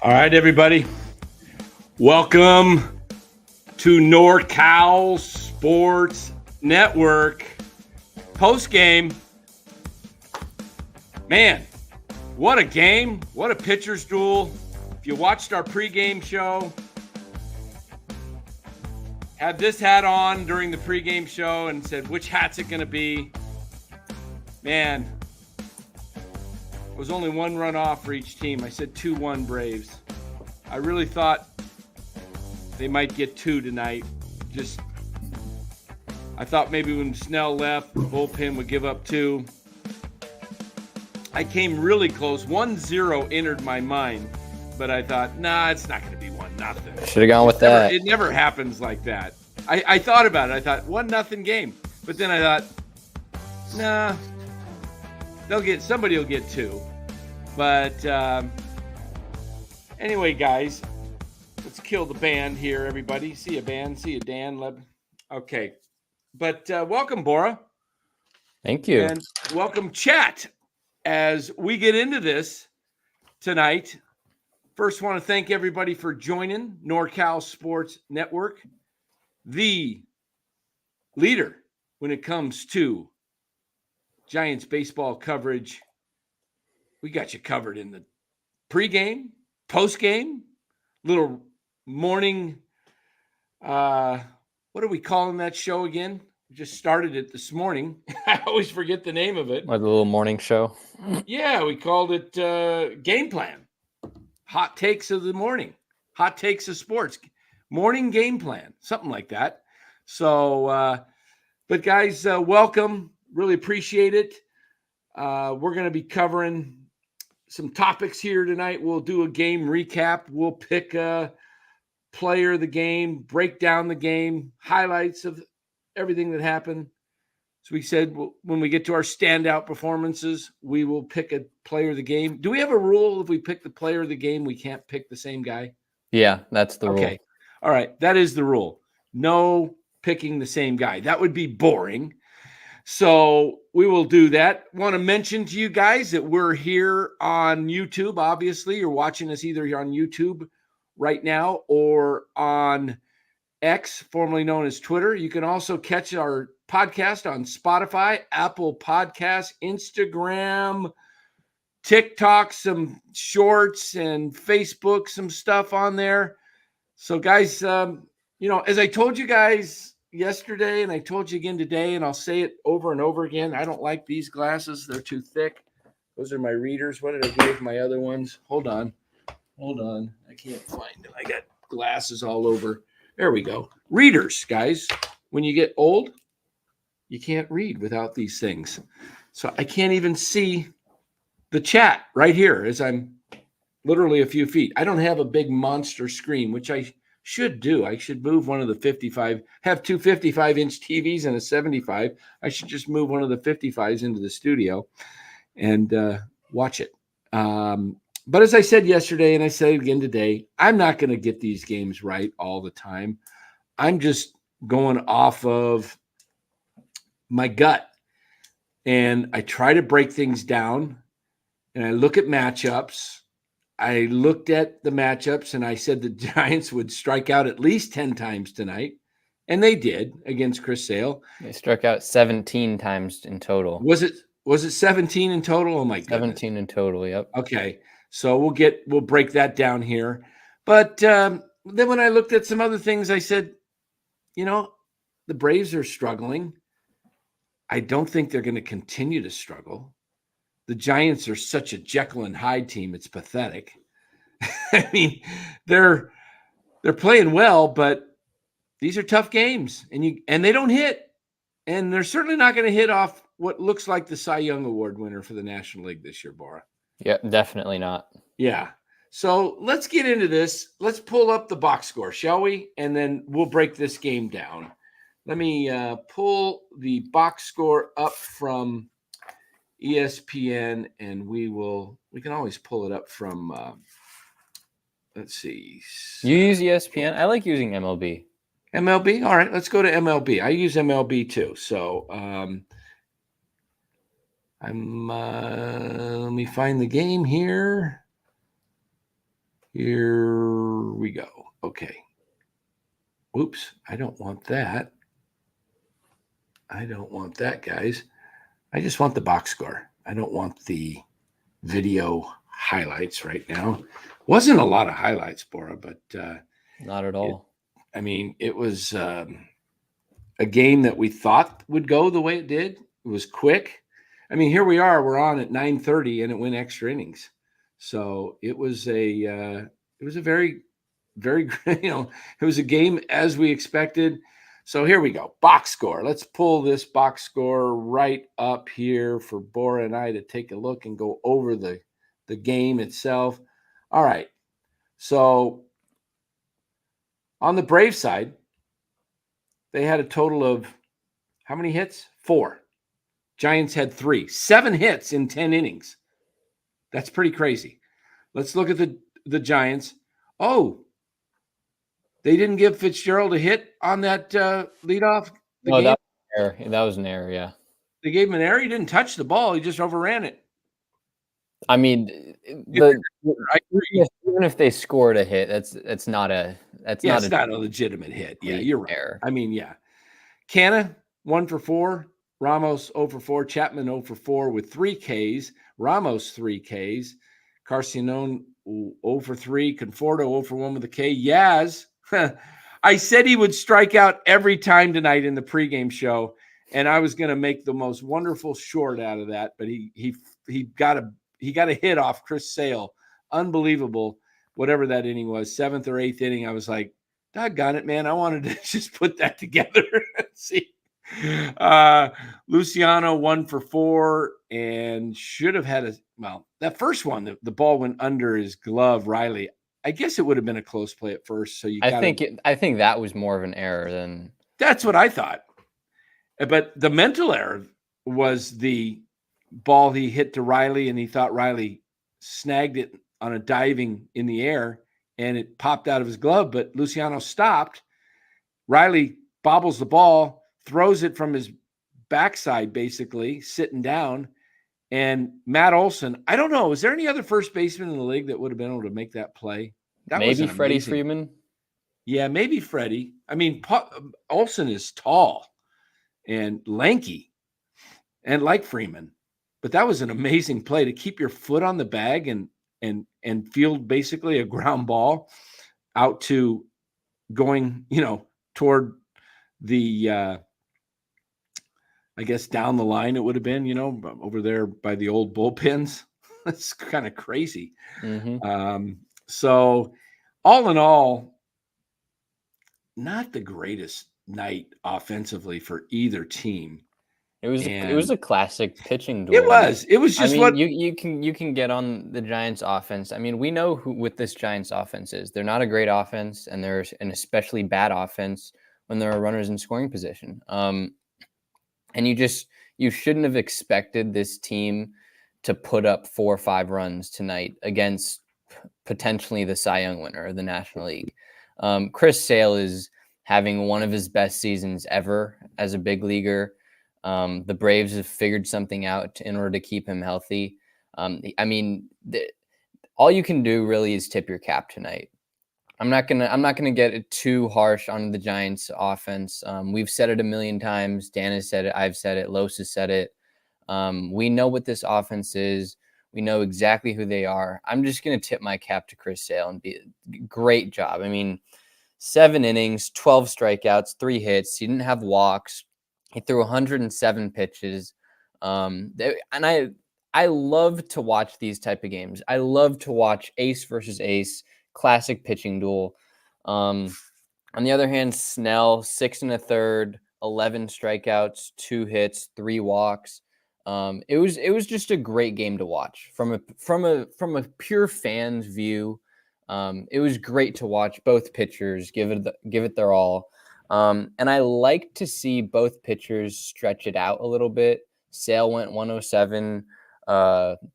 All right, everybody. Welcome to NorCal Sports Network postgame. Man, what a game. What a pitcher's duel. If you watched our pregame show, had this hat on during the pregame show and said, which hat's it going to be? Man, it was only one run off for each team. I said 2-1 Braves. I really thought they might get two tonight. I thought maybe when Snell left, the bullpen would give up two. I came really close. 1-0 entered my mind, but I thought, nah, it's not going to be 1-0. Should have gone with that. It never happens like that. I thought about it. I thought 1-0 game, but then I thought, nah, somebody will get two. But anyway, guys, let's kill the band here, everybody. See you, band. See you, Dan. Okay. But welcome, Bora. Thank you. And welcome, chat, as we get into this tonight. First, want to thank everybody for joining NorCal Sports Network, the leader when it comes to Giants baseball coverage. We got you covered in the pregame, postgame, little morning. What are we calling that show again? We just started it this morning. I always forget the name of it. Like a little morning show. Yeah, we called it Game Plan. Hot takes of the morning. Hot takes of sports. Morning game plan. Something like that. So, but guys, welcome. Really appreciate it. We're going to be covering some topics here tonight. We'll do a game recap. We'll pick a player of the game, break down the game, highlights of everything that happened. So we said when we get to our standout performances, we will pick a player of the game. Do we have a rule if we pick the player of the game, we can't pick the same guy? Yeah, that's the rule. Okay. All right. That is the rule. No picking the same guy. That would be boring. So we will do that. Want to mention to you guys that we're here on YouTube. Obviously, you're watching us either here on YouTube right now or on X, formerly known as Twitter. You can also catch our podcast on Spotify, Apple Podcasts, Instagram, TikTok, some shorts, and Facebook, some stuff on there. So, guys, as I told you guys yesterday, and I told you again today, and I'll say it over and over again, I don't like these glasses. They're too thick. Those are my readers. What did I give my other ones? Hold on. I can't find them. I got glasses all over. There we go. Readers, guys. When you get old, you can't read without these things. So I can't even see the chat right here as I'm literally a few feet. I don't have a big monster screen, which I should do. I should move one of the 55, have two 55-inch TVs and a 75. I should just move one of the 55s into the studio and watch it. But as I said yesterday, and I said it again today, I'm not going to get these games right all the time. I'm just going off of my gut. And I try to break things down, and I look at matchups. I looked at the matchups, and I said the Giants would strike out at least 10 times tonight, and they did against Chris Sale. They struck out 17 times in total. Was it 17 in total? Oh my goodness. 17 in total, yep. Okay, so we'll break that down here. But then when I looked at some other things, I said, the Braves are struggling. I don't think they're going to continue to struggle. The Giants are such a Jekyll and Hyde team. It's pathetic. I mean, they're playing well, but these are tough games, and they don't hit. And they're certainly not going to hit off what looks like the Cy Young Award winner for the National League this year, Bora. Yeah, definitely not. Yeah. So let's get into this. Let's pull up the box score, shall we? And then we'll break this game down. Let me pull the box score up from ESPN, and we can always pull it up from, let's see. You use ESPN? I like using MLB. MLB? All right, let's go to MLB. I use MLB too. So let me find the game here. Here we go. Okay. Oops, I don't want that. I don't want that, guys. I just want the box score. I don't want the video highlights right now. Wasn't a lot of highlights, Bora, but Not at all. it was a game that we thought would go the way it did. It was quick. Here we are. We're on at 9:30, and it went extra innings. So it was a very, very it was a game as we expected. So here we go. Box score. Let's pull this box score right up here for Bora and I to take a look and go over the game itself. All right. So on the Brave side, they had a total of how many hits? 4. Giants had 3. 7 hits in 10 innings. That's pretty crazy. Let's look at the Giants. Oh, they didn't give Fitzgerald a hit on that leadoff. That was an error. Yeah. They gave him an error. He didn't touch the ball. He just overran it. Even if they scored a hit, it's not a legitimate hit. Yeah, you're right. Error. Yeah. Canna 1 for 4. Ramos 0 for 4. Chapman 0 for 4 with 3 Ks. Ramos 3 Ks. Carcinon 0 for 3. Conforto 0 for 1 with a K. Yaz. I said he would strike out every time tonight in the pregame show, and I was going to make the most wonderful short out of that, but he got a hit off Chris Sale. Unbelievable. Whatever that inning was, 7th or 8th inning, I was like, doggone it, man. I wanted to just put that together and see. Luciano 1 for 4 and should have had that first one, the ball went under his glove. Riley, I guess it would have been a close play at first. So I think that was more of an error than. That's what I thought. But the mental error was the ball he hit to Riley, and he thought Riley snagged it on a diving in the air, and it popped out of his glove. But Luciano stopped. Riley bobbles the ball, throws it from his backside, basically sitting down. And Matt Olson, I don't know, is there any other first baseman in the league that would have been able to make that play? Maybe Freddie Freeman. Yeah, maybe Freddie. Olson is tall and lanky and like Freeman. But that was an amazing play to keep your foot on the bag and field basically a ground ball out to going, toward the I guess down the line it would have been, over there by the old bullpens. That's kind of crazy. Mm-hmm. So all in all, not the greatest night offensively for either team. It was a classic pitching duel. It was just you can get on the Giants offense. We know what this Giants offense is. They're not a great offense, and they're an especially bad offense when there are runners in scoring position. And you shouldn't have expected this team to put up 4 or 5 runs tonight against potentially the Cy Young winner of the National League. Chris Sale is having one of his best seasons ever as a big leaguer. The Braves have figured something out in order to keep him healthy. All you can do really is tip your cap tonight. I'm not gonna get it too harsh on the Giants offense. We've said it a million times. Dan has said it. I've said it. Los has said it. We know what this offense is. We know exactly who they are. I'm just gonna tip my cap to Chris Sale and be great job. 7 innings, 12 strikeouts, 3 hits. He didn't have walks. He threw 107 pitches. And I love to watch these type of games. I love to watch ace versus ace, classic pitching duel. On the other hand, Snell, 6 1/3, 11 strikeouts, 2 hits, 3 walks. It was just a great game to watch from a pure fan's view. It was great to watch both pitchers give it their all. And I like to see both pitchers stretch it out a little bit. Sale went 107.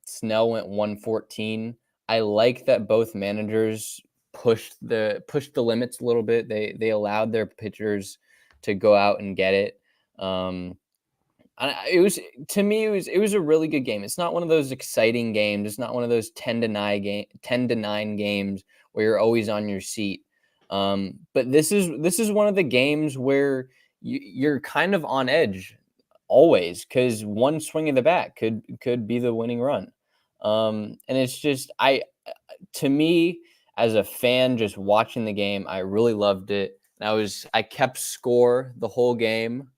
Snell went 114. I like that both managers pushed the limits a little bit. They allowed their pitchers to go out and get it. It was a really good game. It's not one of those exciting games. It's not one of those 10-9 games where you're always on your seat. But this is one of the games where you're kind of on edge always, because one swing of the bat could be the winning run. And it's just, to me, as a fan, just watching the game, I really loved it. And I kept score the whole game.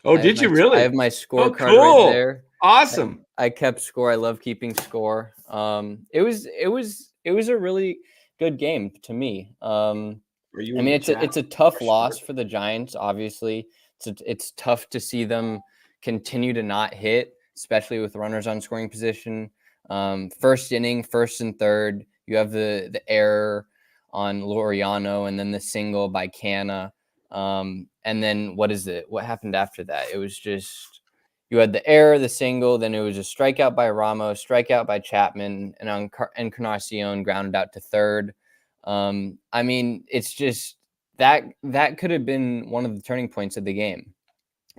Oh, did you really? I have my scorecard cool. right there. Awesome. I kept score. I love keeping score. It was a really good game to me. It's a tough loss for the Giants. Obviously, it's tough to see them continue to not hit, especially with runners on scoring position. First inning, first and third, you have the error on Laureano, and then the single by Canna. And then what happened after that? It was just, you had the error, the single, then it was a strikeout by Ramos, strikeout by Chapman, and Encarnacion grounded out to third. It's just that could have been one of the turning points of the game.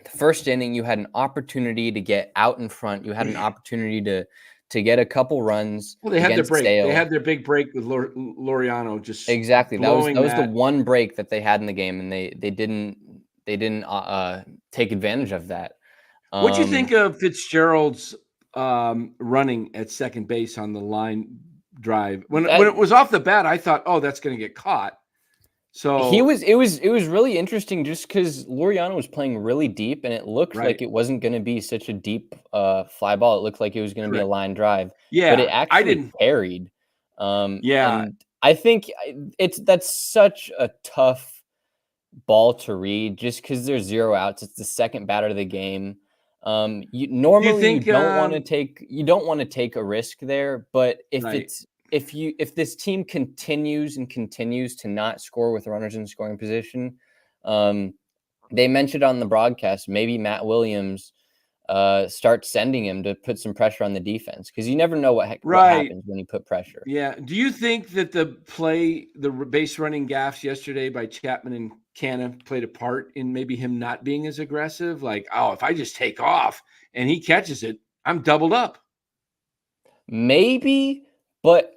The first inning, you had an opportunity to get out in front. You had an opportunity to get a couple runs. Well, they had their break. Sale. They had their big break with Laureano. Just exactly. That was the one break that they had in the game, and they didn't take advantage of that. What do you think of Fitzgerald's running at second base on the line drive? When it was off the bat, I thought, oh, that's going to get caught. So it was really interesting, just because Laureano was playing really deep, and it looked like it wasn't going to be such a deep fly ball. It looked like it was going to be a line drive. Yeah, but it actually parried. And I think that's such a tough ball to read, just because there's 0 outs. It's the second batter of the game. You don't want to take a risk there, but if this team continues to not score with runners in scoring position, they mentioned on the broadcast, maybe Matt Williams starts sending him to put some pressure on the defense, because you never know what happens when you put pressure. Yeah. Do you think that the base running gaffes yesterday by Chapman and Canna played a part in maybe him not being as aggressive? Like, oh, if I just take off and he catches it, I'm doubled up. Maybe, but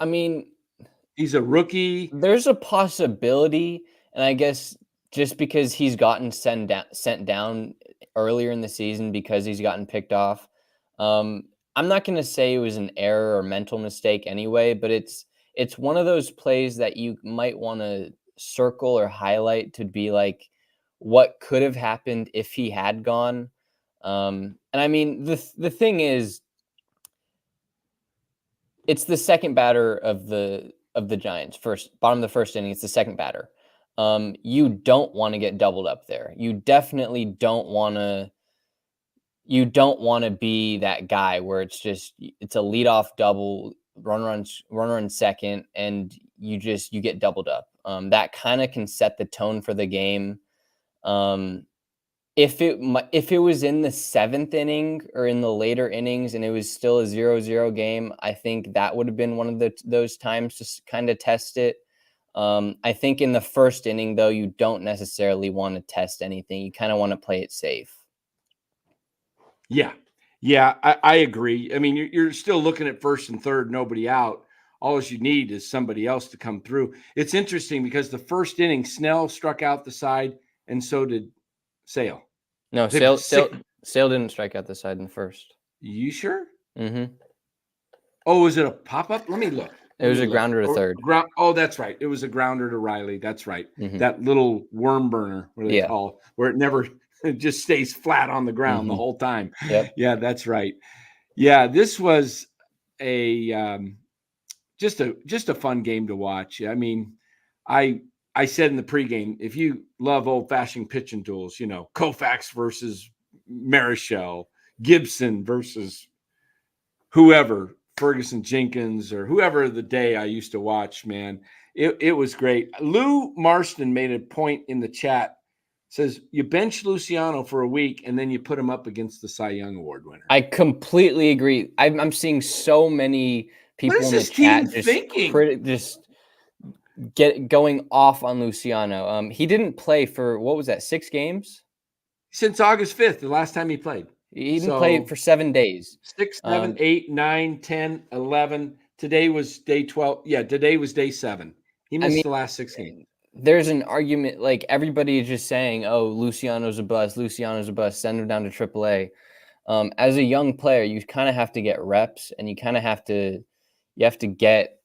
he's a rookie. There's a possibility, and I guess just because he's gotten sent down earlier in the season because he's gotten picked off. I'm not going to say it was an error or mental mistake anyway, but it's one of those plays that you might want to circle or highlight to be like, what could have happened if he had gone. The thing is, it's the second batter of the Giants, bottom of the first inning. It's the second batter. You don't want to get doubled up there. You definitely don't want to. You don't want to be that guy where it's a leadoff double, runner on second, and you get doubled up. That kind of can set the tone for the game. If it was in the 7th inning or in the later innings and it was still a 0-0 game, I think that would have been one of those times to kind of test it. I think in the first inning, though, you don't necessarily want to test anything. You kind of want to play it safe. Yeah, I agree. You're still looking at first and third, nobody out. All you need is somebody else to come through. It's interesting because the first inning, Snell struck out the side, and so did Sale. No, Sale didn't strike out the side in the first. You sure? Mm-hmm. Oh, was it a pop-up? Let me look. It was a grounder to third. Oh, that's right. It was a grounder to Riley. That's right. Mm-hmm. That little worm burner, where it never it just stays flat on the ground the whole time. Yep. Yeah, that's right. Yeah, this was a just a fun game to watch. I said in the pregame, if you love old-fashioned pitching duels, Koufax versus Marichal, Gibson versus whoever, Ferguson Jenkins, or whoever of the day I used to watch, man, it was great. Lou Marston made a point in the chat, says you bench Luciano for a week and then you put him up against the Cy Young Award winner. I completely agree. I'm seeing so many people in the chat just going off on Luciano. He didn't play for, what was that, 6 games? Since August 5th, the last time he played. He didn't play for 7 days. 6, 7, 8, 9, 10, 11. Today was day 12. Yeah, today was day 7. He missed the last 6 games. There's an argument, like everybody is just saying, "Oh, Luciano's a bust. Luciano's a bust. Send him down to AAA." As a young player, you kind of have to get reps, and you kind of have to get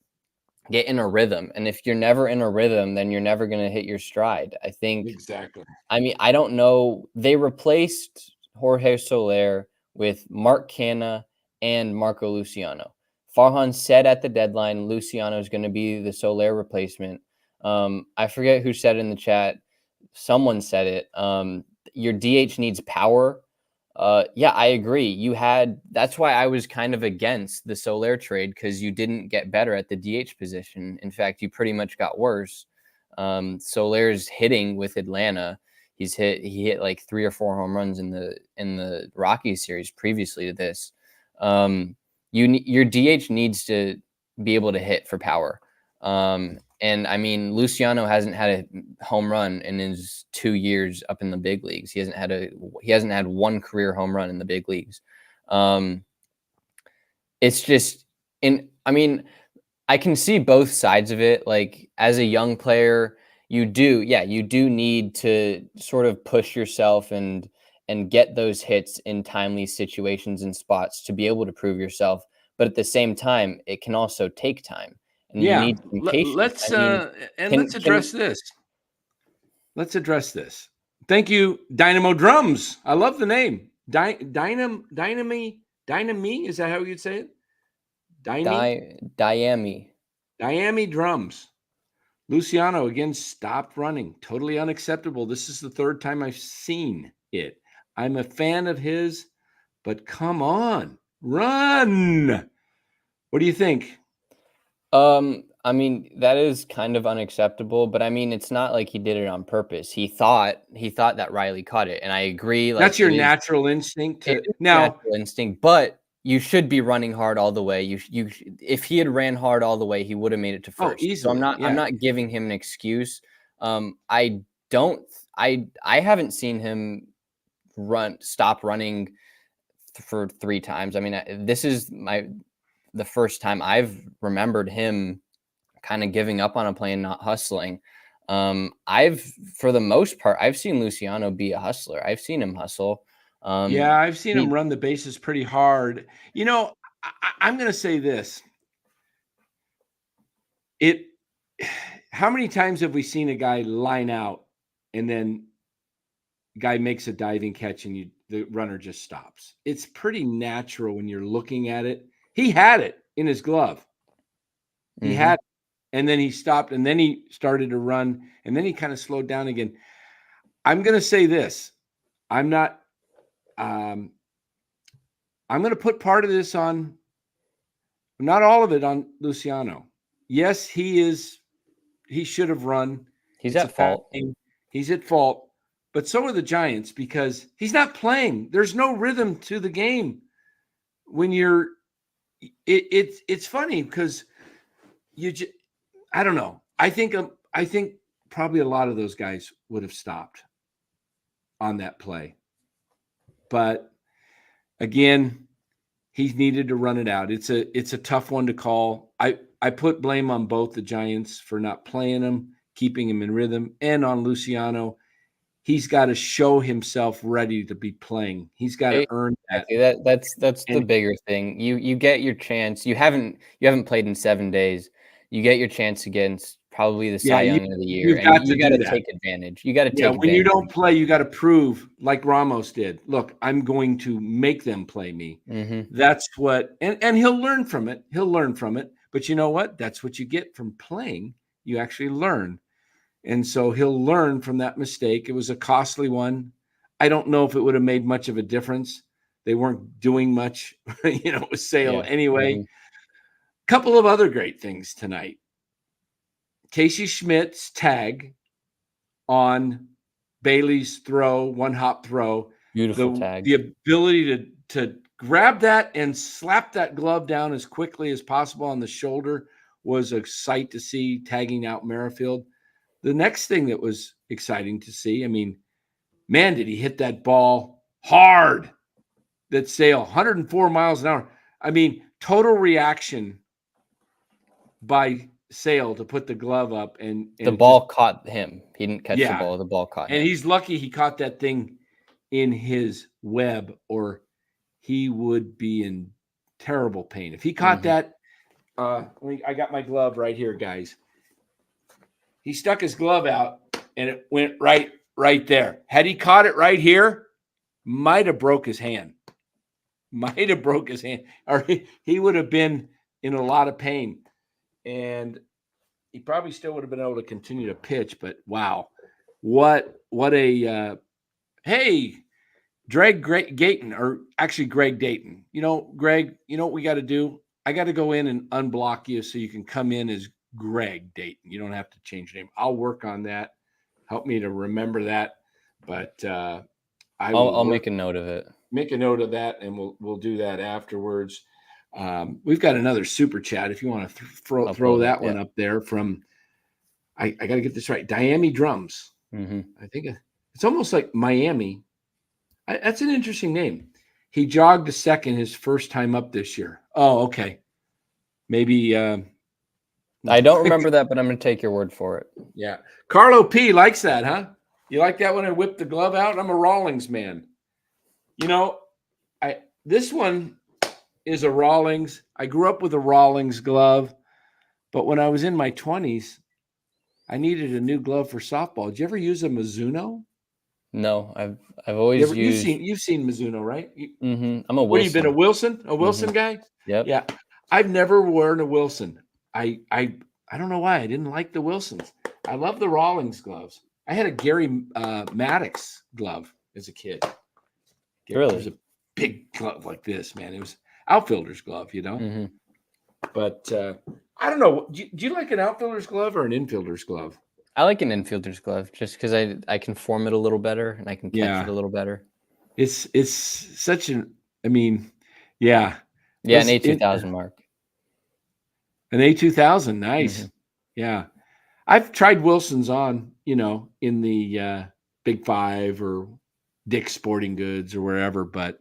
in a rhythm. And if you're never in a rhythm, then you're never going to hit your stride. I think. Exactly. I mean, I don't know. They replaced Jorge Soler with Mark Canha and Marco Luciano. Farhan said at the deadline, Luciano is going to be the Soler replacement. I forget who said it in the chat. Someone said it. Your DH needs power. Yeah, I agree. That's why I was kind of against the Soler trade, because you didn't get better at the DH position. In fact, you pretty much got worse. Soler's hitting with Atlanta. He hit like 3 or 4 home runs in the Rockies series previously to this. Your DH needs to be able to hit for power. And I mean, Luciano hasn't had a home run in his 2 years up in the big leagues. He hasn't had one career home run in the big leagues. It's just I mean, I can see both sides of it. Like, as a young player, you do need to sort of push yourself and get those hits in timely situations and spots to be able to prove yourself. But at the same time, it can also take time. And you need some patience. Let's address this. Let's address this. Thank you, Dynamo Drums. I love the name. Dynamy. Is that how you'd say it? Diami Drums. Luciano again stopped running. Totally unacceptable. This is the 3rd time I've seen it. I'm a fan of his, but come on, run. What do you think? I mean, that is kind of unacceptable, but I mean, it's not like he did it on purpose. He thought that Riley caught it, and I agree. Like, that's your natural instinct. Natural instinct, but you should be running hard all the way. If he had ran hard all the way, he would have made it to first. Easily. So I'm not giving him an excuse. I haven't seen him stop running for 3 times. I mean, this is the first time I've remembered him kind of giving up on a play and not hustling. For the most part, I've seen Luciano be a hustler. I've seen him hustle. I've seen him run the bases pretty hard. You know, I'm going to say this. How many times have we seen a guy line out and then guy makes a diving catch and the runner just stops? It's pretty natural when you're looking at it. He had it in his glove. He had it, and then he stopped, and then he started to run, and then he kind of slowed down again. I'm going to say this. I'm going to put part of this on, not all of it on Luciano. Yes, he should have run. He's at fault. He's at fault, but so are the Giants, because he's not playing. There's no rhythm to the game. When it's funny because I don't know. I think probably a lot of those guys would have stopped on that play. But again, he needed to run it out. It's a tough one to call. I put blame on both the Giants for not playing him, keeping him in rhythm, and on Luciano. He's got to show himself ready to be playing. He's got to earn that. That's the bigger thing. You get your chance. You haven't played in 7 days. You get your chance against probably the Cy Young of the year. You got to take advantage. You got to take advantage. When you don't play, you got to prove, like Ramos did. Look, I'm going to make them play me. That's what, and he'll learn from it. But you know what? That's what you get from playing. You actually learn. And so he'll learn from that mistake. It was a costly one. I don't know if it would have made much of a difference. They weren't doing much, with Sale anyway. Couple of other great things tonight. Casey Schmidt's tag on Bailey's throw, one-hop throw. Beautiful tag. The ability to grab that and slap that glove down as quickly as possible on the shoulder was a sight to see, tagging out Merrifield. The next thing that was exciting to see, I mean, man, did he hit that ball hard. That Sale, 104 miles an hour. I mean, total reaction by Sale to put the glove up, and the ball caught him. He didn't catch the Yeah. ball. The ball caught him. and he's lucky he caught that thing in his web, or he would be in terrible pain. If he caught that, I got my glove right here, guys. He stuck his glove out, and it went right there. Had he caught it right here, might have broke his hand. Or he would have been in a lot of pain. And he probably still would have been able to continue to pitch, but wow. What a hey, Greg Gayton, or actually Greg Dayton. Greg, you know what we got to do? I got to go in and unblock you so you can come in as Greg Dayton. You don't have to change your name. I'll work on that. Help me to remember that. But I'll make a note of it. Make a note of that, and we'll do that afterwards. We've got another super chat if you want to throw that one up there from. I got to get this right. Miami Drums. I think it's almost like Miami. That's an interesting name. He jogged a second his first time up this year. Oh, okay. Maybe. I don't remember that, but I'm going to take your word for it. Yeah. Carlo P likes that, huh? You like that when I whip the glove out? I'm a Rawlings man. This one is a Rawlings. I grew up with a Rawlings glove, but when I was in my 20s, I needed a new glove for softball. Did you ever use a Mizuno? No, I've always used. You've seen Mizuno, right? I'm a Wilson. What, you've been a Wilson? A Wilson guy? Yep. Yeah. I've never worn a Wilson. I don't know why I didn't like the Wilsons. I love the Rawlings gloves. I had a Gary Maddox glove as a kid. Really? It was a big glove like this, man. It was outfielder's glove, But I don't know. Do you like an outfielder's glove or an infielder's glove? I like an infielder's glove just because I can form it a little better and I can catch it a little better. It's such an. I mean, yeah. Yeah, an A2000 mark. An A2000, nice. Yeah, I've tried Wilson's on, in the Big Five or Dick's Sporting Goods or wherever, but.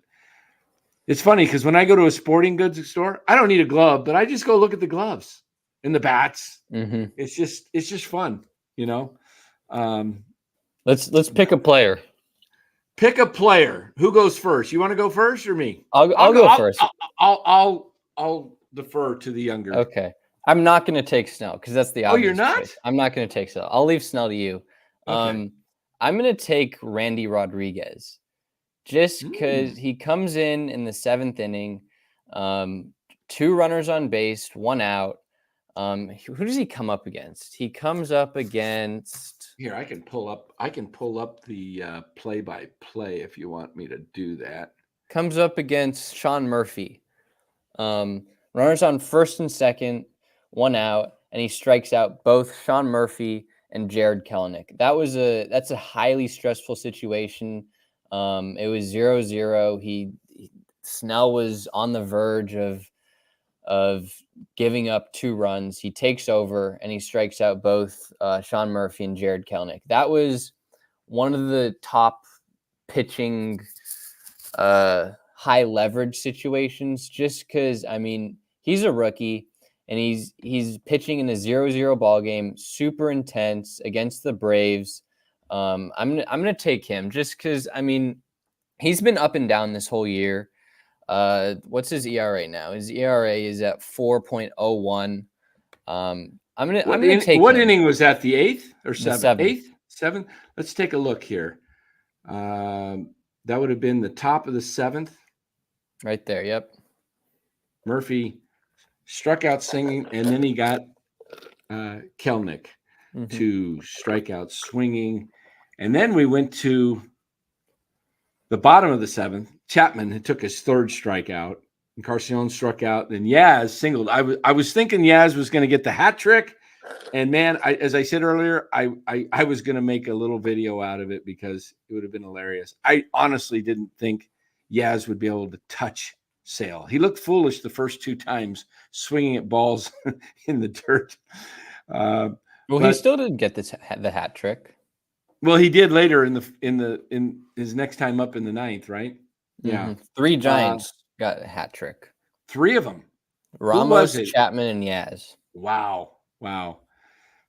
It's funny because when I go to a sporting goods store, I don't need a glove, but I just go look at the gloves and the bats. It's just fun, Let's pick a player. Pick a player. Who goes first? You want to go first or me? I'll go first. I'll defer to the younger. Okay. I'm not going to take Snell because that's the obvious. Oh, you're not? choice. I'm not going to take Snell. I'll leave Snell to you. Okay. I'm going to take Randy Rodriguez. Just because he comes in the 7th inning, 2 runners on base, 1 out. Who does he come up against? He comes up against. Here, I can pull up the play-by-play if you want me to do that. Comes up against Sean Murphy. Runners on first and second, 1 out, and he strikes out both Sean Murphy and Jared Kelenic. That's a highly stressful situation. It was 0-0. Snell was on the verge of giving up 2 runs. He takes over and he strikes out both Sean Murphy and Jared Kelenic. That was one of the top pitching high leverage situations just because, he's a rookie and he's pitching in a 0-0 ball game, super intense against the Braves. I'm gonna take him just because he's been up and down this whole year. What's his ERA now? His ERA is at 4.01. I'm gonna take. What him. inning was that? The 8th or 7th? 7th. 7th. Let's take a look here. That would have been the top of the 7th. Right there. Yep. Murphy struck out singing, and then he got Kelenic. 2 strikeouts swinging. And then we went to the bottom of the 7th. Chapman had took his 3rd strikeout, and Carcione struck out. Then Yaz singled. I was thinking Yaz was going to get the hat trick, and man, as I said earlier, I was going to make a little video out of it because it would have been hilarious. I honestly didn't think Yaz would be able to touch Sale. He looked foolish the first 2 times swinging at balls in the dirt. He still didn't get the hat trick. Well, he did later in his next time up in the 9th, right? Yeah. 3 Giants got a hat trick. 3 of them. Ramos, Chapman, and Yaz. Wow. Wow.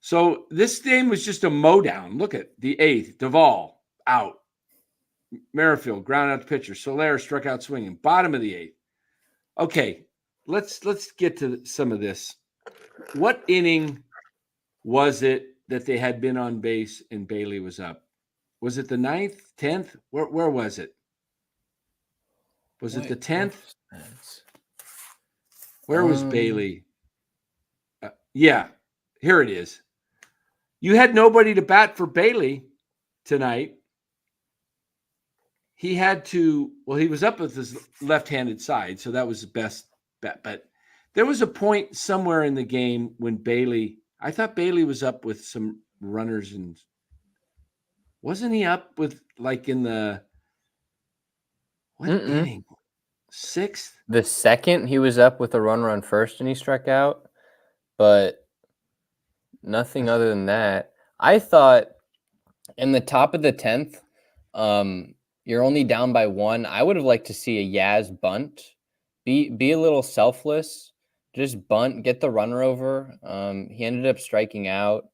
So this game was just a mowdown. Look at the 8th. Duvall out. Merrifield ground out to pitcher. Soler struck out swinging. Bottom of the 8th. Okay, let's get to some of this. What inning was it that they had been on base and Bailey was up? Was it the 9th, 10th? Where was it? Was it the 10th? Where was Bailey? Yeah, here it is. You had nobody to bat for Bailey tonight. He had to, well, he was up with his left-handed side, so that was the best bet. But there was a point somewhere in the game when Bailey, I thought Bailey was up with some runners, and wasn't he up with like in the what inning? 6th? The second he was up with a runner on first and he struck out, but nothing other than that. I thought in the top of the 10th, you're only down by 1. I would have liked to see a Yaz bunt. Be a little selfless. Just bunt, get the runner over. He ended up striking out.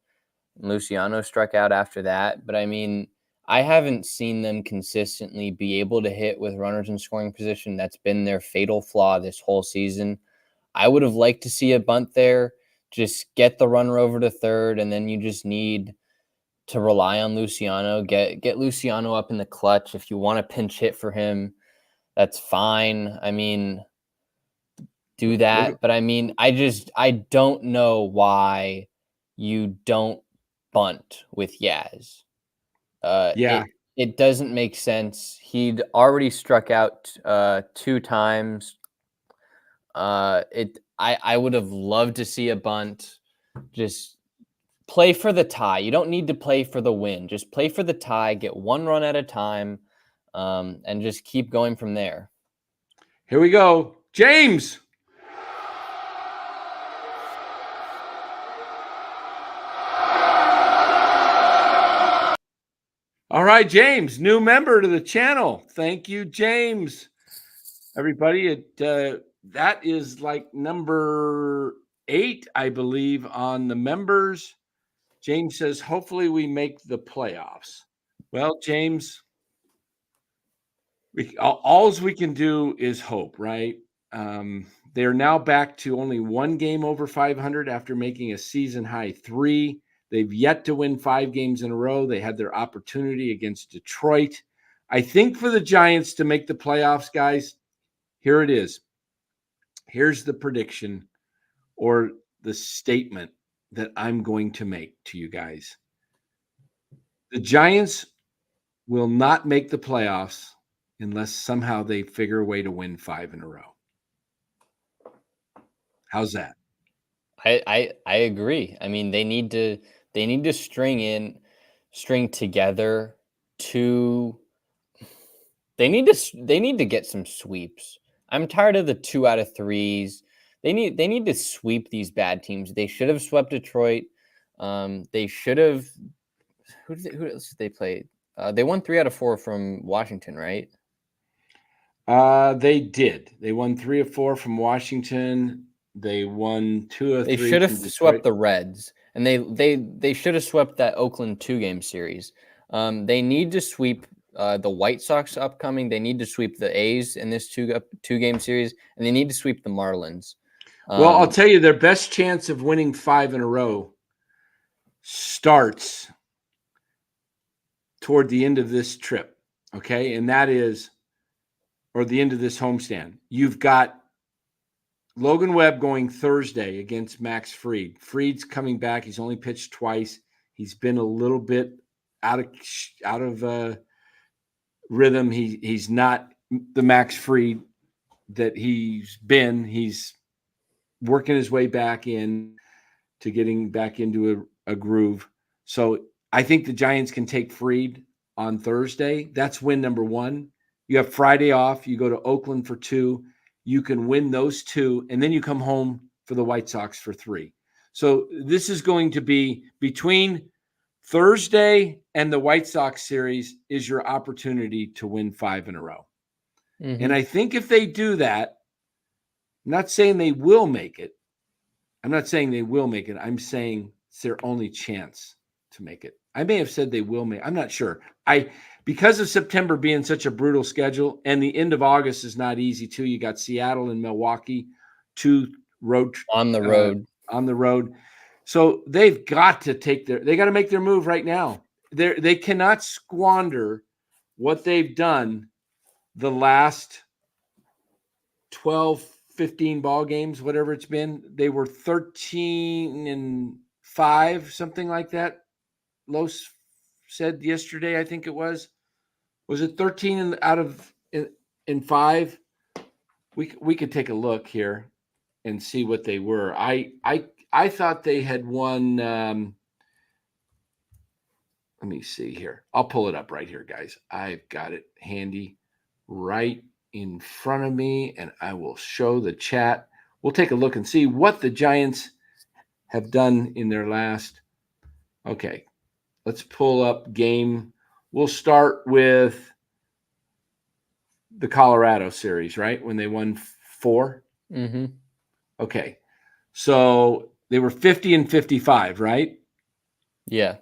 Luciano struck out after that. But I mean, I haven't seen them consistently be able to hit with runners in scoring position. That's been their fatal flaw this whole season. I would have liked to see a bunt there. Just get the runner over to third, and then you just need to rely on Luciano. Get Luciano up in the clutch. If you want to pinch hit for him, that's fine. I mean, do that. But I mean, I don't know why you don't bunt with Yaz. It doesn't make sense. He'd already struck out 2 times. I would have loved to see a bunt. Just play for the tie. You don't need to play for the win. Just play for the tie, get 1 run at a time, and just keep going from there. Here we go. James. All right, James, new member to the channel. Thank you, James. Everybody, that is like number 8, I believe, on the members. James says, hopefully we make the playoffs. Well, James, all we can do is hope, right? They're now back to only 1 game over 500 after making a season high 3. They've yet to win 5 games in a row. They had their opportunity against Detroit. I think for the Giants to make the playoffs, guys, here it is. Here's the prediction or the statement that I'm going to make to you guys. The Giants will not make the playoffs unless somehow they figure a way to win 5 in a row. How's that? I agree. I mean, they need to string together 2. They need to get some sweeps. I'm tired of the 2 out of 3s. They need to sweep these bad teams. They should have swept Detroit. They should have. Who else did they play? They won 3 out of 4 from Washington, right? They did. They won 3 of 4 from Washington. They won 2 of 3. They should have swept the Reds, and they should have swept that Oakland 2-game series. They need to sweep the White Sox upcoming. They need to sweep the A's in this 2-game series, and they need to sweep the Marlins. Well, I'll tell you, their best chance of winning 5 in a row starts toward the end of this trip, okay? And that is, or the end of this homestand. You've got Logan Webb going Thursday against Max Fried. Fried's coming back. He's only pitched twice. He's been a little bit out of rhythm. He's not the Max Fried that he's been. He's working his way back in to getting back into a groove. So I think the Giants can take Fried on Thursday. That's win number 1. You have Friday off. You go to Oakland for 2. You can win those 2, and then you come home for the White Sox for 3. So this is going to be between Thursday and the White Sox series is your opportunity to win 5 in a row. Mm-hmm. And I think if they do that, I'm not saying they will make it, I'm not saying they will make it. I'm saying it's their only chance to make it. I may have said they will make. I'm not sure. Because of September being such a brutal schedule, and the end of August is not easy too. You got Seattle and Milwaukee, 2 road on the road. On the road. So they've got to they got to make their move right now. They cannot squander what they've done the last 12, 15 ball games, whatever it's been. They were 13-5, something like that. Los said yesterday, I think it was. Was it 13 out of in 5? We could take a look here and see what they were. I thought they had won. Let me see here. I'll pull it up right here, guys. I've got it handy right in front of me, and I will show the chat. We'll take a look and see what the Giants have done in their last. Okay, let's pull up game. We'll start with the Colorado series, right? When they won 4. Mm-hmm. Okay, so they were 50-55, right? Yeah.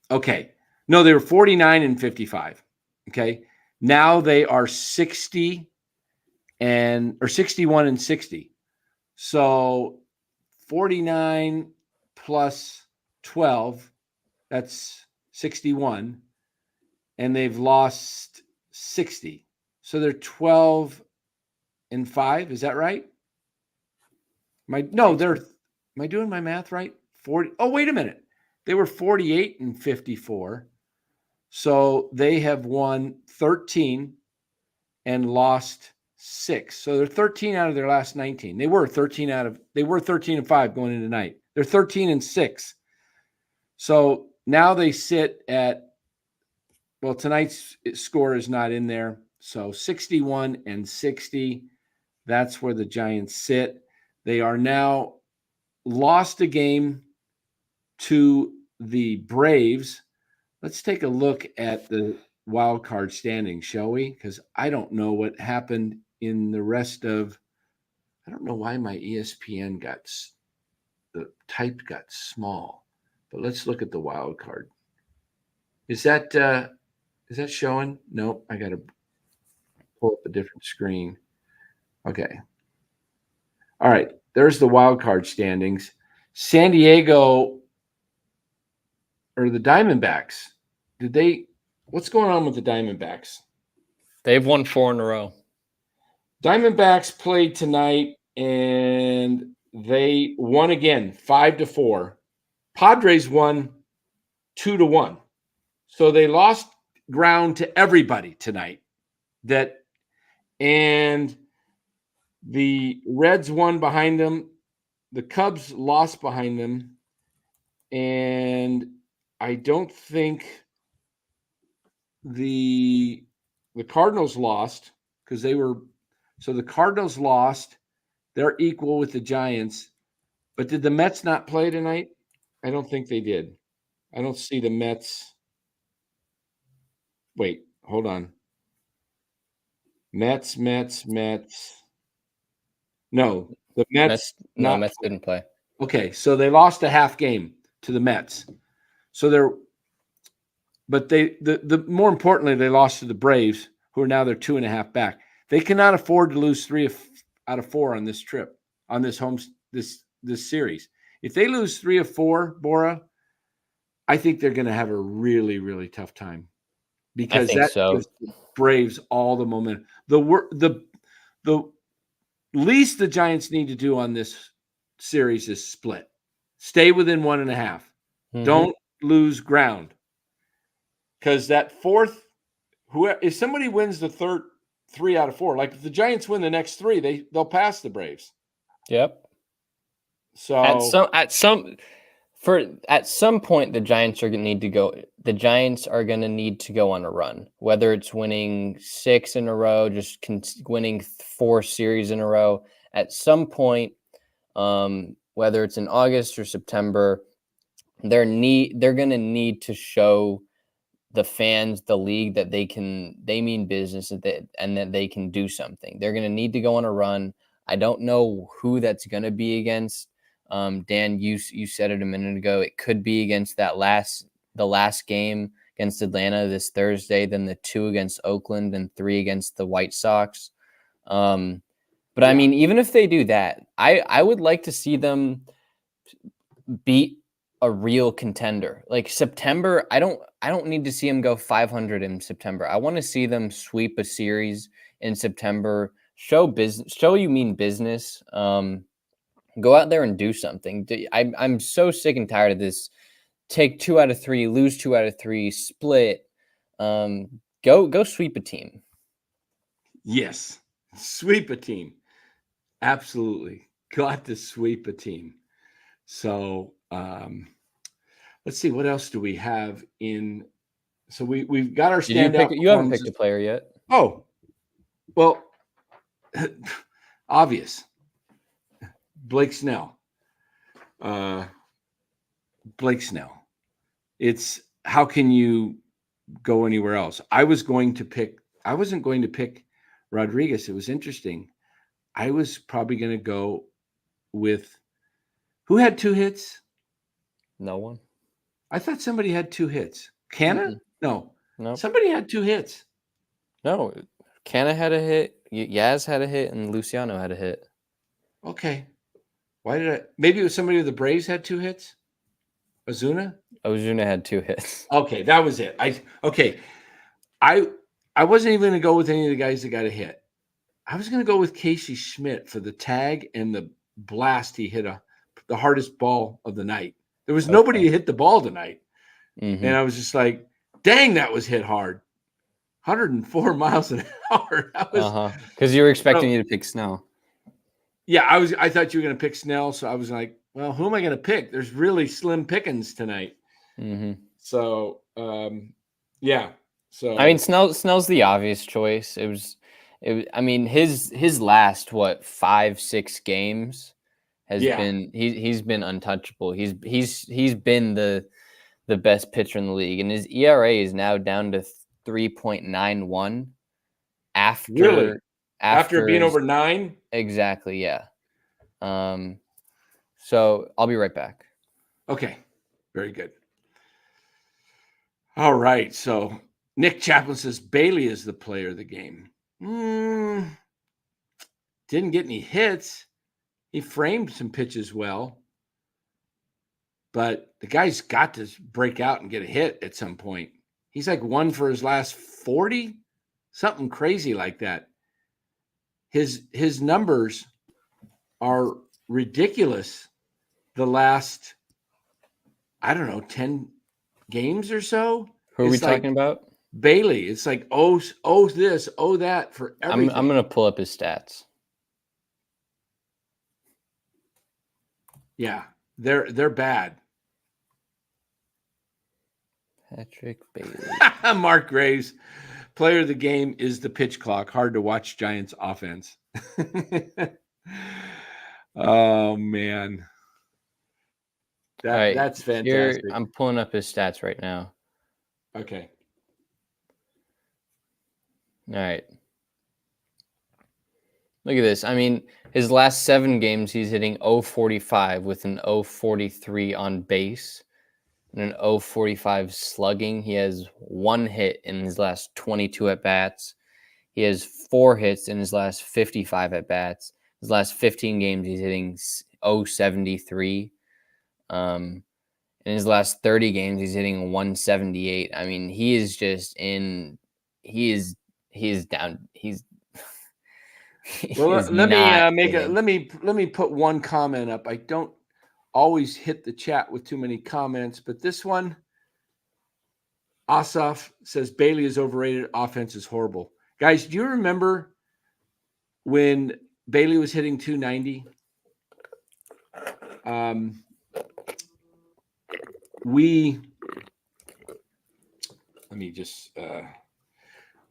Okay. No, they were 49-55. Okay. Now they are 61-60. So 49 plus 12, that's 61. And they've lost 60. So they're 12-5. Is that right? Am I doing my math right? 40. Oh, wait a minute. They were 48-54. So they have won 13 and lost 6. So they're 13 out of their last 19. They were 13-5 going into tonight. They're 13-6. So now they sit at, well, tonight's score is not in there. So 61-60. That's where the Giants sit. They are now lost a game to the Braves. Let's take a look at the wild card standing, shall we? Because I don't know what happened in the rest of. I don't know why my ESPN the type got small, but let's look at the wild card. Is that showing? Nope. I got to pull up a different screen. Okay. All right. There's the wild card standings. San Diego. Or the Diamondbacks, what's going on with the Diamondbacks? They've won 4 in a row. Diamondbacks played tonight, and they won again, 5-4. Padres won 2-1. So they lost ground to everybody tonight. And the Reds won behind them. The Cubs lost behind them. And I don't think the Cardinals lost because the Cardinals lost. They're equal with the Giants. But did the Mets not play tonight? I don't think they did. I don't see the Mets. Wait, hold on. Mets. No, the Mets. Mets didn't play. Okay, so they lost a half game to the Mets. So the more importantly, they lost to the Braves, who are now they're 2.5 back. They cannot afford to lose 3 out of 4 on this trip, on this this series. If they lose 3 of 4, Bora, I think they're going to have a really, really tough time because gives the Braves all the momentum. The least the Giants need to do on this series is split. Stay within 1.5. Mm-hmm. Don't lose ground. Because that fourth, if somebody wins the third 3 out of 4, like if the Giants win the next 3, they'll pass the Braves. Yep. So at some point, the Giants are going to need to go. The Giants are going to need to go on a run, whether it's winning 6 in a row, just winning 4 series in a row. At some point, whether it's in August or September, they're going to need to show the fans, the league, that they mean business and that they can do something. They're going to need to go on a run. I don't know who that's going to be against. Dan, you said it a minute ago. It could be against the last game against Atlanta this Thursday, then the 2 against Oakland and 3 against the White Sox. But I mean, even if they do that, I would like to see them beat a real contender. Like September, I don't need to see them go 500 in September. I want to see them sweep a series in September. Show you mean business. Go out there and do something. I'm so sick and tired of this. Take 2 out of 3, lose 2 out of 3, split. Go sweep a team. Yes, sweep a team. Absolutely, got to sweep a team. So let's see, what else do we have in? So we've got our standout. You haven't picked a player yet. Oh, well, obvious. Blake Snell. Blake Snell. It's how can you go anywhere else? I wasn't going to pick Rodriguez. It was interesting. I was probably going to go with who had 2 hits? No one. I thought somebody had 2 hits. Canna? No. Somebody had 2 hits. No. Canna had a hit. Yaz had a hit, and Luciano had a hit. Okay. Why did I? Maybe it was somebody with the Braves had 2 hits. Ozuna had 2 hits. Okay, that was it. I wasn't even going to go with any of the guys that got a hit. I was going to go with Casey Schmidt for the tag and the blast he hit the hardest ball of the night. There was nobody who hit the ball tonight. Mm-hmm. And I was just like, dang, that was hit hard. 104 miles an hour. That was because you were expecting me to pick Snell. Yeah, I thought you were going to pick Snell, so I was like, well, who am I going to pick? There's really slim pickings tonight. Mm-hmm. So, yeah. So I mean, Snell's the obvious choice. It was. I mean, his last 5-6 games has been he's been untouchable. He's been the best pitcher in the league, and his ERA is now down to 3.91 after being over 9. Exactly, yeah. So I'll be right back. Okay, very good. All right, so Nick Chaplin says Bailey is the player of the game. Didn't get any hits. He framed some pitches well, but the guy's got to break out and get a hit at some point. He's like 1 for his last 40, something crazy like that. His numbers are ridiculous. The last, 10 games or so. Who are we talking about? Bailey. It's like, oh this, oh that for everything. I'm going to pull up his stats. Yeah, they're bad. Patrick Bailey. Mark Graves, player of the game is the pitch clock. Hard to watch Giants offense. Oh, man. That's fantastic. I'm pulling up his stats right now. Okay. All right. Look at this. I mean, his last 7 games, he's hitting 0.45 with an 0.43 on base and an 0.45 slugging. He has 1 hit in his last 22 at-bats. He has 4 hits in his last 55 at-bats. His last 15 games, he's hitting 0.73. In his last 30 games, he's hitting 178. I mean, he is just in. He is down. Let me put one comment up. I don't always hit the chat with too many comments, but this one, Asaf says Bailey is overrated. Offense is horrible. Guys, do you remember when Bailey was hitting 290?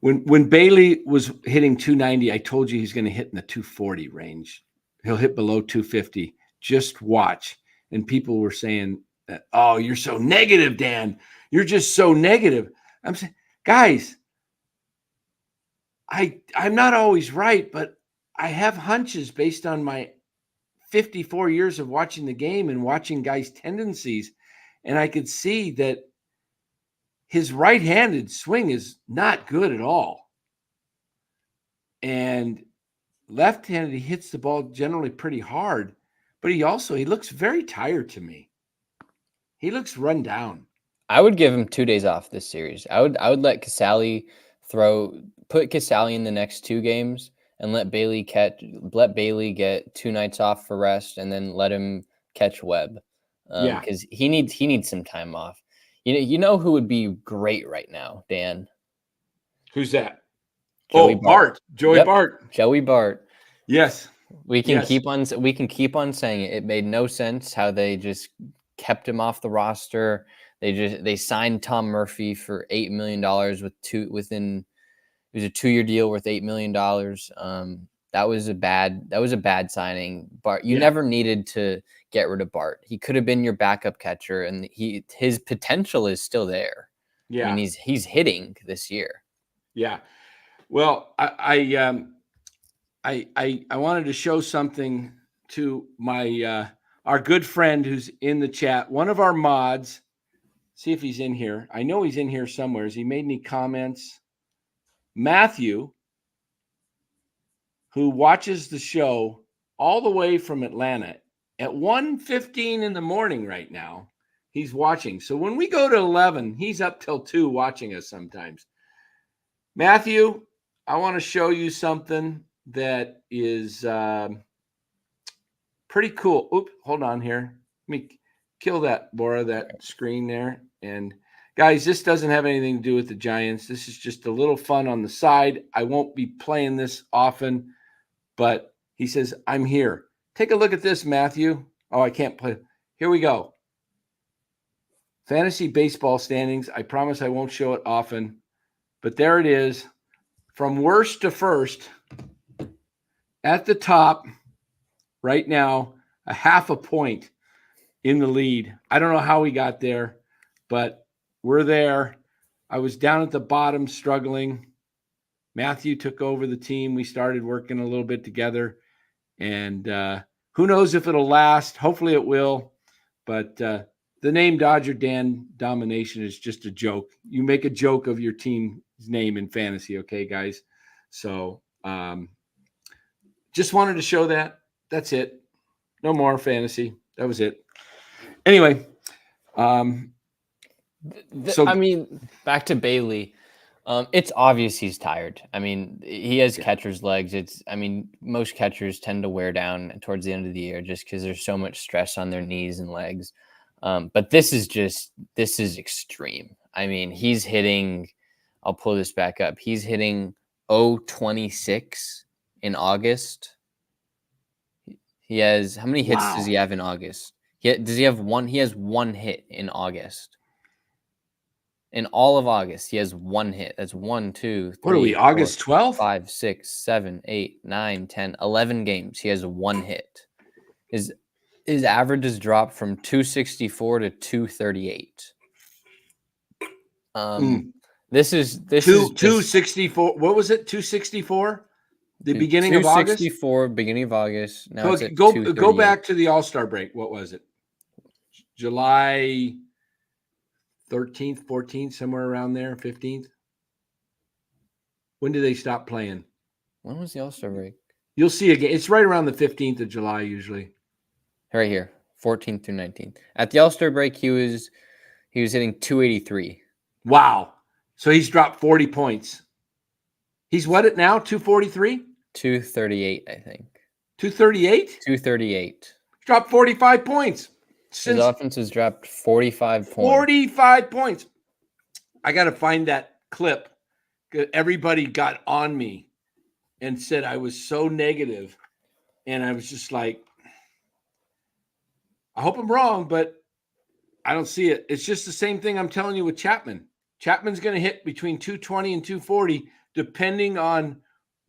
When Bailey was hitting 290, I told you he's going to hit in the 240 range. He'll hit below 250. Just watch. And people were saying that, oh, you're so negative, Dan. You're just so negative. I'm saying, guys, I'm not always right, but I have hunches based on my 54 years of watching the game and watching guys' tendencies, and I could see that his right-handed swing is not good at all. And left-handed, he hits the ball generally pretty hard, but he looks very tired to me. He looks run down. I would give him 2 days off this series. I would let Casale put Casale in the next 2 games and let Bailey get 2 nights off for rest, and then let him catch Webb. Because he needs some time off. You know who would be great right now, Dan? Who's that? Joey Bart. Joey Bart. Joey Bart. Yes. We can keep on saying it. It made no sense how they just kept him off the roster. They signed Tom Murphy for $8 million it was a 2-year deal worth $8 million. That was a bad signing. Bart, you never needed to get rid of Bart. He could have been your backup catcher, and his potential is still there. Yeah. I mean, he's hitting this year. Yeah. Well, I wanted to show something to my our good friend who's in the chat. One of our mods. See if he's in here. I know he's in here somewhere. Has he made any comments? Matthew, who watches the show all the way from Atlanta at 1:15 in the morning right now. He's watching. So when we go to 11, he's up till 2 watching us sometimes. Matthew, I want to show you something that is pretty cool. Oops, hold on here. Let me kill that, Laura, that screen there. And guys, this doesn't have anything to do with the Giants. This is just a little fun on the side. I won't be playing this often, but he says, I'm here. Take a look at this, Matthew. Oh, I can't play. Here we go. Fantasy baseball standings. I promise I won't show it often, but there it is. From worst to first, at the top right now, a half a point in the lead. I don't know how we got there, but we're there. I was down at the bottom struggling. Matthew took over the team. We started working a little bit together, and who knows if it'll last. Hopefully it will, but the name Dodger Dan Domination is just a joke. You make a joke of your team's name in fantasy, okay, guys? So just wanted to show that. That's it. No more fantasy. That was it. Anyway, so I mean, back to Bailey. It's obvious he's tired. I mean, he has catcher's legs. Most catchers tend to wear down towards the end of the year just because there's so much stress on their knees and legs. But this is extreme. I mean, he's hitting. I'll pull this back up. He's hitting 0.26 in August. He has how many hits does he have in August? Does he have one? He has 1 hit in August. In all of August, he has 1 hit. That's 1, 2, 3. What are we, August 12th? 5, 6, 7, 8, 9, 10, 11 games. He has 1 hit. His average has dropped from 264 to 238. This is 264. What was it? 264? The beginning of August? 264, beginning of August. Now it's at go back to the All-Star break. What was it? July 13th, 14th, somewhere around there, 15th. When did they stop playing? When was the All-Star break? You'll see again. It's right around the 15th of July usually. Right here, 14th through 19th. At the All-Star break, he was hitting 283. Wow. So he's dropped 40 points. He's what it now? 243? 238, I think. 238? 238. Dropped 45 points. His offense has dropped 45 points. 45 points. I got to find that clip. Everybody got on me and said I was so negative. And I was just like, I hope I'm wrong, but I don't see it. It's just the same thing I'm telling you with Chapman. Chapman's going to hit between 220 and 240, depending on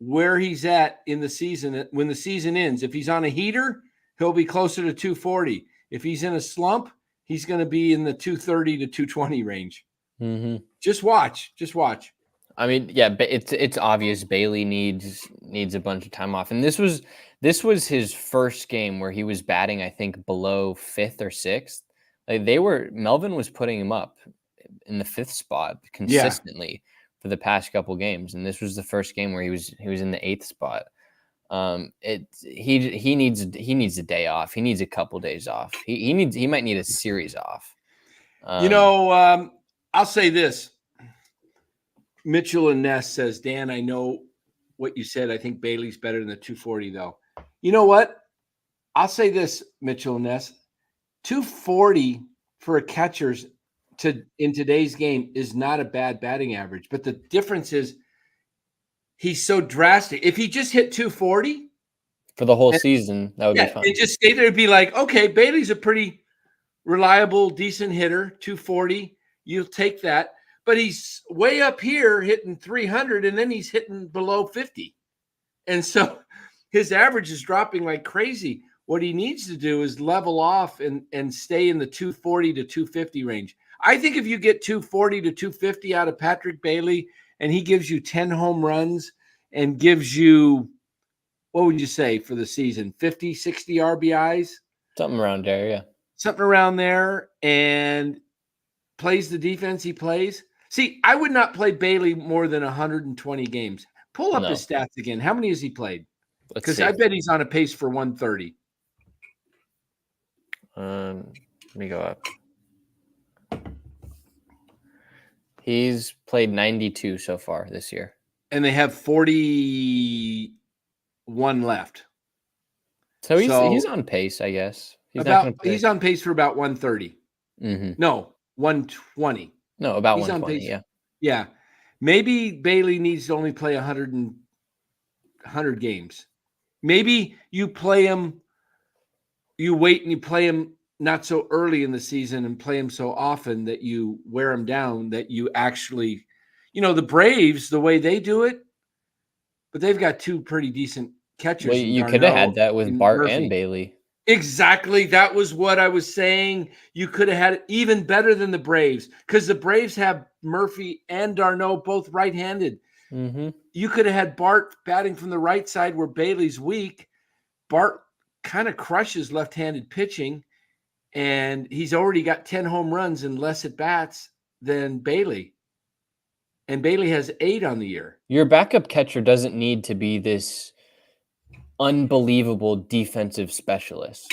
where he's at in the season. When the season ends, if he's on a heater, he'll be closer to 240. If he's in a slump, he's going to be in the 230 to 220 range. Mm-hmm. Just watch. I mean, yeah, it's obvious Bailey needs needs a bunch of time off. And this was his first game where he was batting, I think, below 5th or 6th. Like Melvin was putting him up in the 5th spot consistently for the past couple games, and this was the first game where he was in the 8th spot. He needs a day off. He needs a couple days off. He might need a series off. I'll say this. Mitchell and Ness says, Dan, I know what you said. I think Bailey's better than the 240, though. You know what? I'll say this, Mitchell and Ness. 240 for a catcher's in today's game is not a bad batting average. But the difference is he's so drastic. If he just hit 240 for the whole season, that would be fun. And just stay there and be like, okay, Bailey's a pretty reliable, decent hitter, 240. You'll take that. But he's way up here hitting 300, and then he's hitting below 50. And so his average is dropping like crazy. What he needs to do is level off and stay in the 240 to 250 range. I think if you get 240 to 250 out of Patrick Bailey and he gives you 10 home runs and gives you, what would you say for the season, 50, 60 RBIs? Something around there, yeah. Something around there, and plays the defense he plays. See, I would not play Bailey more than 120 games. Pull up his stats again. How many has he played? Because I bet he's on a pace for 130. Let me go up. He's played 92 so far this year. And they have 41 left. So he's on pace, I guess. He's on pace for about 130. Mm-hmm. No, 120. No, about 120, yeah. Yeah. Maybe Bailey needs to only play 100 games. Maybe you play him, you wait and you play him not so early in the season and play him so often that you wear him down, that you actually, the Braves, the way they do it, but they've got 2 pretty decent catchers. Well, you could have had that with Bart Murphy. And Bailey. Exactly. That was what I was saying. You could have had it even better than the Braves, because the Braves have Murphy and d'Arnaud both right-handed. Mm-hmm. You could have had Bart batting from the right side where Bailey's weak. Bart kind of crushes left-handed pitching, and he's already got 10 home runs and less at bats than Bailey. And Bailey has 8 on the year. Your backup catcher doesn't need to be this unbelievable defensive specialist.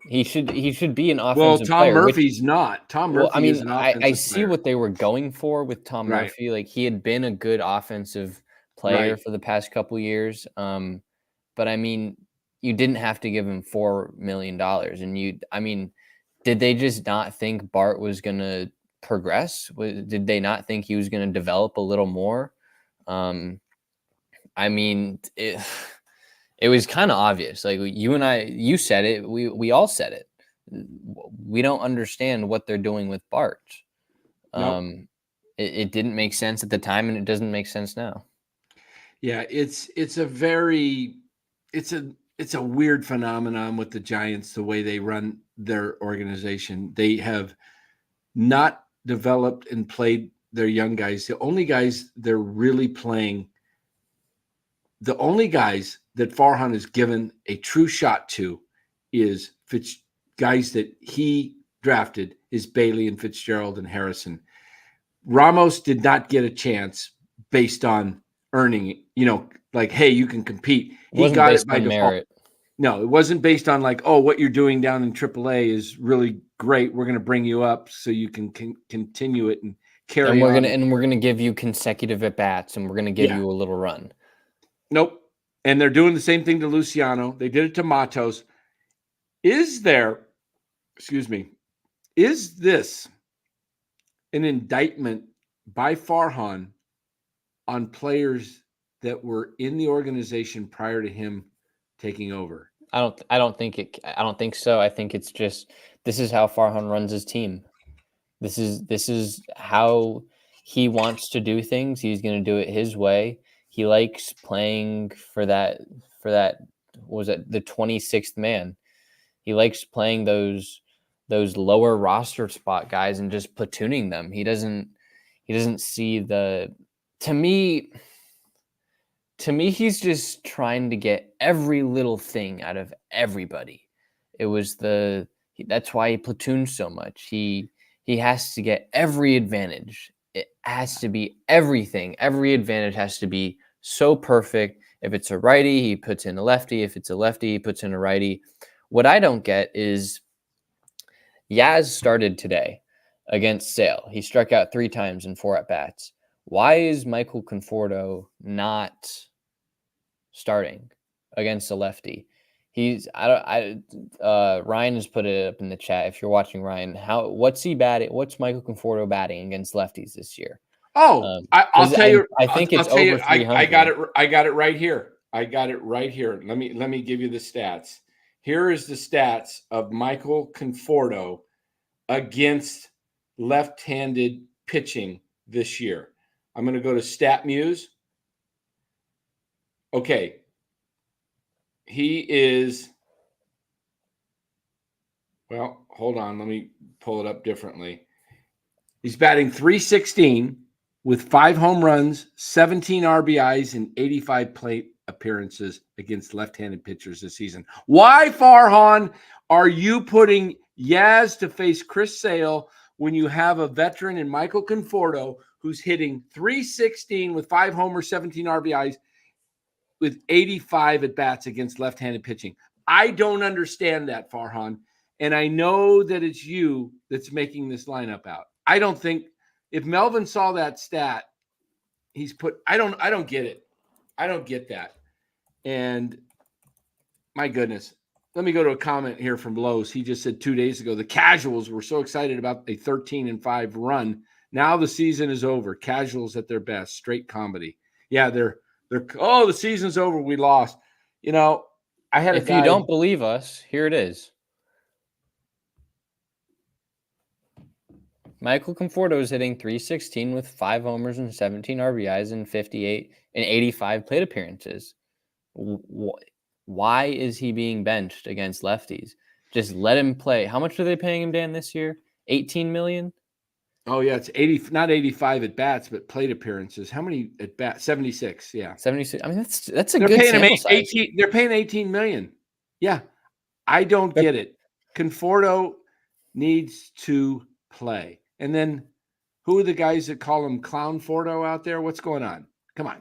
He should be an offensive player. Tom Murphy's not. Tom Murphy is an offensive I see player. What they were going for with Tom Murphy. Like, he had been a good offensive player for the past couple years. But I mean, you didn't have to give him $4 million. And did they just not think Bart was going to progress? Did they not think he was going to develop a little more? It was kind of obvious. Like, you said it. We all said it. We don't understand what they're doing with Bart. Nope. It didn't make sense at the time, and it doesn't make sense now. Yeah, it's a weird phenomenon with the Giants, the way they run their organization. They have not developed and played their young guys. The only guys they're really playing, the only guys that Farhan has given a true shot to is guys that he drafted is Bailey and Fitzgerald and Harrison. Ramos did not get a chance based on earning, like, hey, you can compete. He got it by default. Merit. No, it wasn't based on like, oh, what you're doing down in AAA is really great. We're going to bring you up so you can continue it and carry on. And we're going to give you consecutive at bats, and we're going to give you a little run. Nope. And they're doing the same thing to Luciano. They did it to Matos. Is this an indictment by Farhan on players that were in the organization prior to him taking over? I don't think so. I think it's just, this is how Farhan runs his team. This is how he wants to do things. He's going to do it his way. He likes playing for that, what was it, the 26th man. He likes playing those lower roster spot guys and just platooning them. He doesn't see to me, To me, he's just trying to get every little thing out of everybody. It was that's why he platoons so much. He has to get every advantage. It has to be everything. Every advantage has to be so perfect. If it's a righty, he puts in a lefty. If it's a lefty, he puts in a righty. What I don't get is Yaz started today against Sale. He struck out 3 times in 4 at-bats. Why is Michael Conforto not starting against a lefty? Ryan has put it up in the chat. If you're watching, Ryan, what's he batting? What's Michael Conforto batting against lefties this year? Oh, I'll tell you. I think it's over over 300. I got it. I got it right here. Let me give you the stats. Here is the stats of Michael Conforto against left-handed pitching this year. I'm going to go to StatMuse. Okay. He is, well, hold on. Let me pull it up differently. He's batting .316 with 5 home runs, 17 RBIs, and 85 plate appearances against left-handed pitchers this season. Why, Farhan, are you putting Yaz to face Chris Sale when you have a veteran in Michael Conforto who's hitting .316 with 5 homers, 17 RBIs, with 85 at-bats against left-handed pitching? I don't understand that, Farhan. And I know that it's you that's making this lineup out. I don't think if Melvin saw that stat, I don't get it. I don't get that. And my goodness, let me go to a comment here from Lowe's. He just said 2 days ago, the casuals were so excited about a 13-5 run. Now the season is over. Casuals at their best, straight comedy. Yeah, they're the season's over. We lost. You know, I had If you don't believe us, here it is. Michael Conforto is hitting .316 with 5 homers and 17 RBIs and 85 plate appearances. Why is he being benched against lefties? Just let him play. How much are they paying him, Dan, this year? $18 million? Oh, yeah, it's 80, not 85 at bats, but plate appearances. How many at bats? 76, yeah. 76. I mean, that's a good sample size. 18, they're paying $18 million. Yeah, I don't get it. Conforto needs to play. And then who are the guys that call him Clown Fordo out there? What's going on? Come on.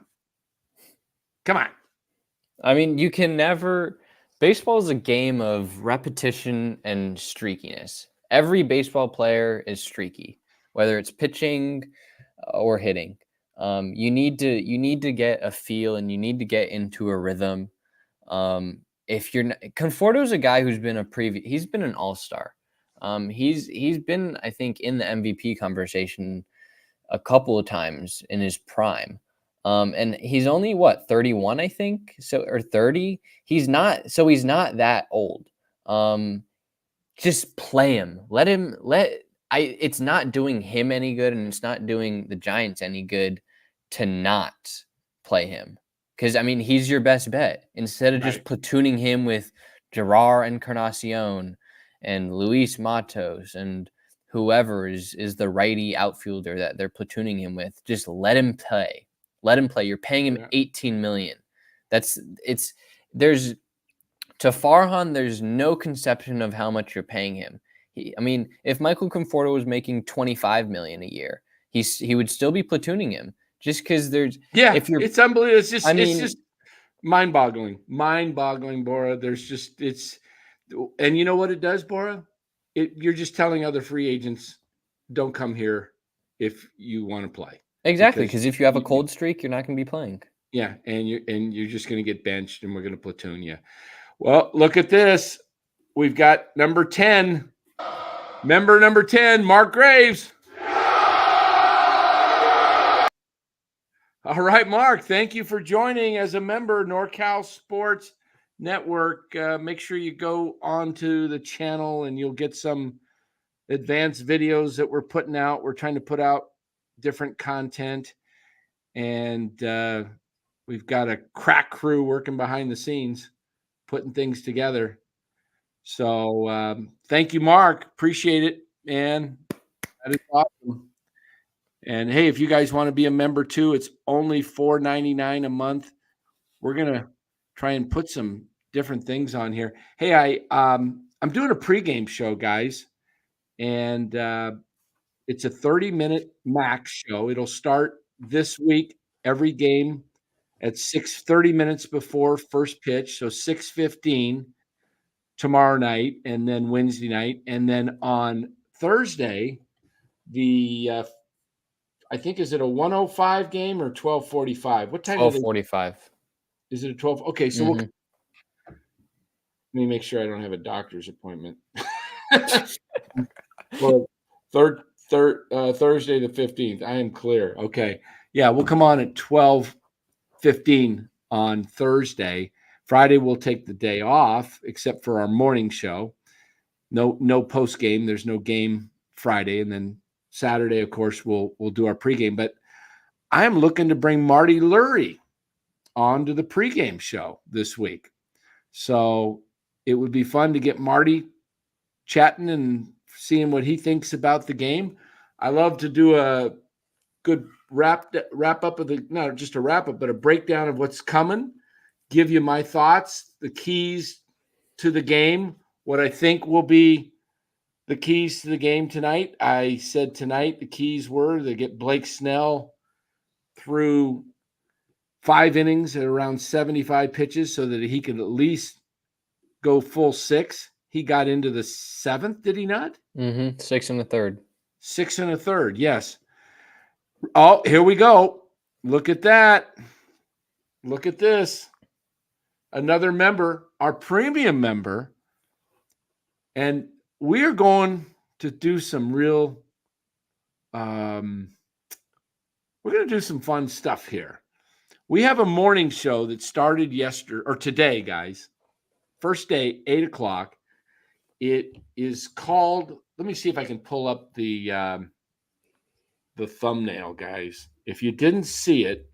I mean, you can never – baseball is a game of repetition and streakiness. Every baseball player is streaky, whether it's pitching or hitting. You need to get a feel and you need to get into a rhythm. If you're not, Conforto's a guy who's been he's been an all-star. He's been, I think, in the MVP conversation a couple of times in his prime. And he's only 31, I think, or 30. He's not that old. Just play him. It's not doing him any good, and it's not doing the Giants any good to not play him. Because, I mean, he's your best bet. Instead of just platooning him with Gerard Encarnacion and Luis Matos and whoever is the righty outfielder that they're platooning him with, just let him play. Let him play. You're paying him $18 million. To Farhan, there's no conception of how much you're paying him. If Michael Conforto was making $25 million a year, he would still be platooning him. Just because it's unbelievable. It's just mind-boggling, Bora. And you know what it does, Bora? You're just telling other free agents, don't come here if you want to play. Exactly, because if you have a cold streak, you're not going to be playing. Yeah, and you're just going to get benched, and we're going to platoon you. Well, look at this. We've got number 10, Mark Graves. All right, Mark, thank you for joining as a member, NorCal Sports Network. Make sure you go onto the channel and you'll get some advanced videos that we're putting out. We're trying to put out different content, and we've got a crack crew working behind the scenes, putting things together. So thank you, Mark. Appreciate it, man. That is awesome. And hey, if you guys want to be a member too, it's only $4.99 a month. we're gonna try and put some different things on here. Hey, I'm doing a pregame show, guys, and it's a 30-minute max show. It'll start this week, every game at 6:30 minutes before first pitch, so 6:15 tomorrow night, and then Wednesday night, and then on Thursday, the I think, is it a 105 game or 12:45? What time 12:45. is it? A 12? Okay, so let me make sure I don't have a doctor's appointment. Well, Thursday the 15th. I am clear. Okay. Yeah, we'll come on at 12:15 on Thursday. Friday we'll take the day off, except for our morning show. No post game. There's no game Friday, and then Saturday, of course, we'll do our pregame. But I'm looking to bring Marty Lurie onto the pregame show this week. So it would be fun to get Marty chatting and seeing what he thinks about the game. I love to do a good wrap up of not just a wrap up, but a breakdown of what's coming, give you my thoughts, the keys to the game, what I think will be the keys to the game tonight. I said tonight the keys were to get Blake Snell through 5 innings at around 75 pitches so that he could at least go full 6. He got into the 7th, did he not? 6 1/3. 6 1/3, yes. Oh, here we go. Look at that. Look at this. Another member, our premium member. And we're going to do some real, we're going to do some fun stuff here. We have a morning show that started today, guys. First day, 8 o'clock. It is called, let me see if I can pull up the thumbnail, guys. If you didn't see it,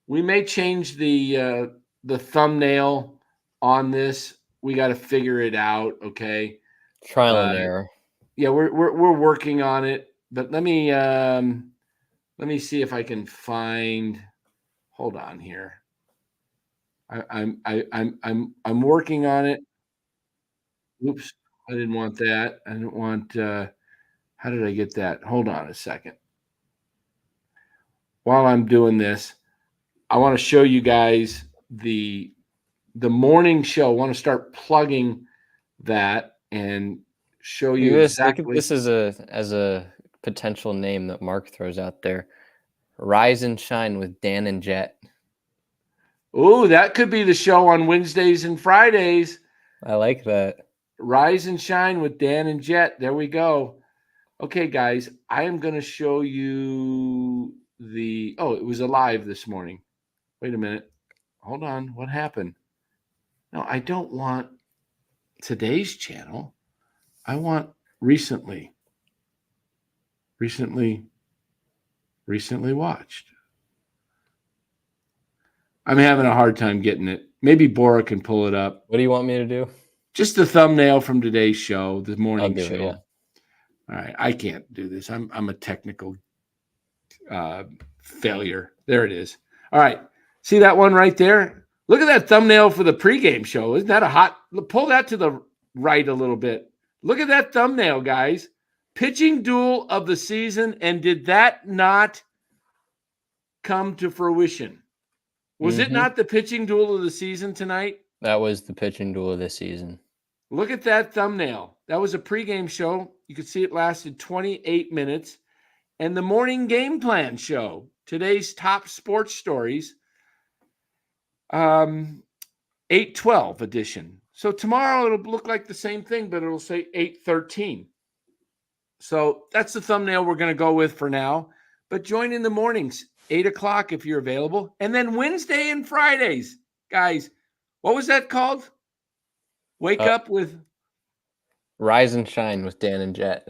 we may change the thumbnail on this. We got to figure it out, okay? Trial and error. Yeah, we're working on it. But let me see if I can find. Hold on here. I'm working on it. Oops, I didn't want that. I didn't want. How did I get that? Hold on a second. While I'm doing this, I want to show you guys the morning show. I want to start plugging that and show you exactly. Look at this as a potential name that Mark throws out there. Rise and Shine with Dan and Jet. Oh, that could be the show on Wednesdays and Fridays. I like that. Rise and Shine with Dan and Jet. There we go. Okay, guys, I am going to show you it was alive this morning. Wait a minute. Hold on. What happened? No, I don't want today's channel. I want recently watched. I'm having a hard time getting it. Maybe Bora can pull it up. What do you want me to do? Just the thumbnail from today's show, the morning show. It, yeah. All right, I can't do this. I'm a technical failure. There it is. All right, see that one right there? Look at that thumbnail for the pregame show. Isn't that a hot? Pull that to the right a little bit. Look at that thumbnail, guys. Pitching duel of the season, and did that not come to fruition? Was it not the pitching duel of the season tonight? That was the pitching duel of the season. Look at that thumbnail. That was a pregame show. You could see it lasted 28 minutes. And the morning game plan show, today's top sports stories, 8:12 edition. So tomorrow it'll look like the same thing, but it'll say 8:13. So that's the thumbnail we're going to go with for now. But join in the mornings, 8 o'clock if you're available. And then Wednesday and Fridays, guys, what was that called? Wake up with Rise and Shine with Dan and Jet.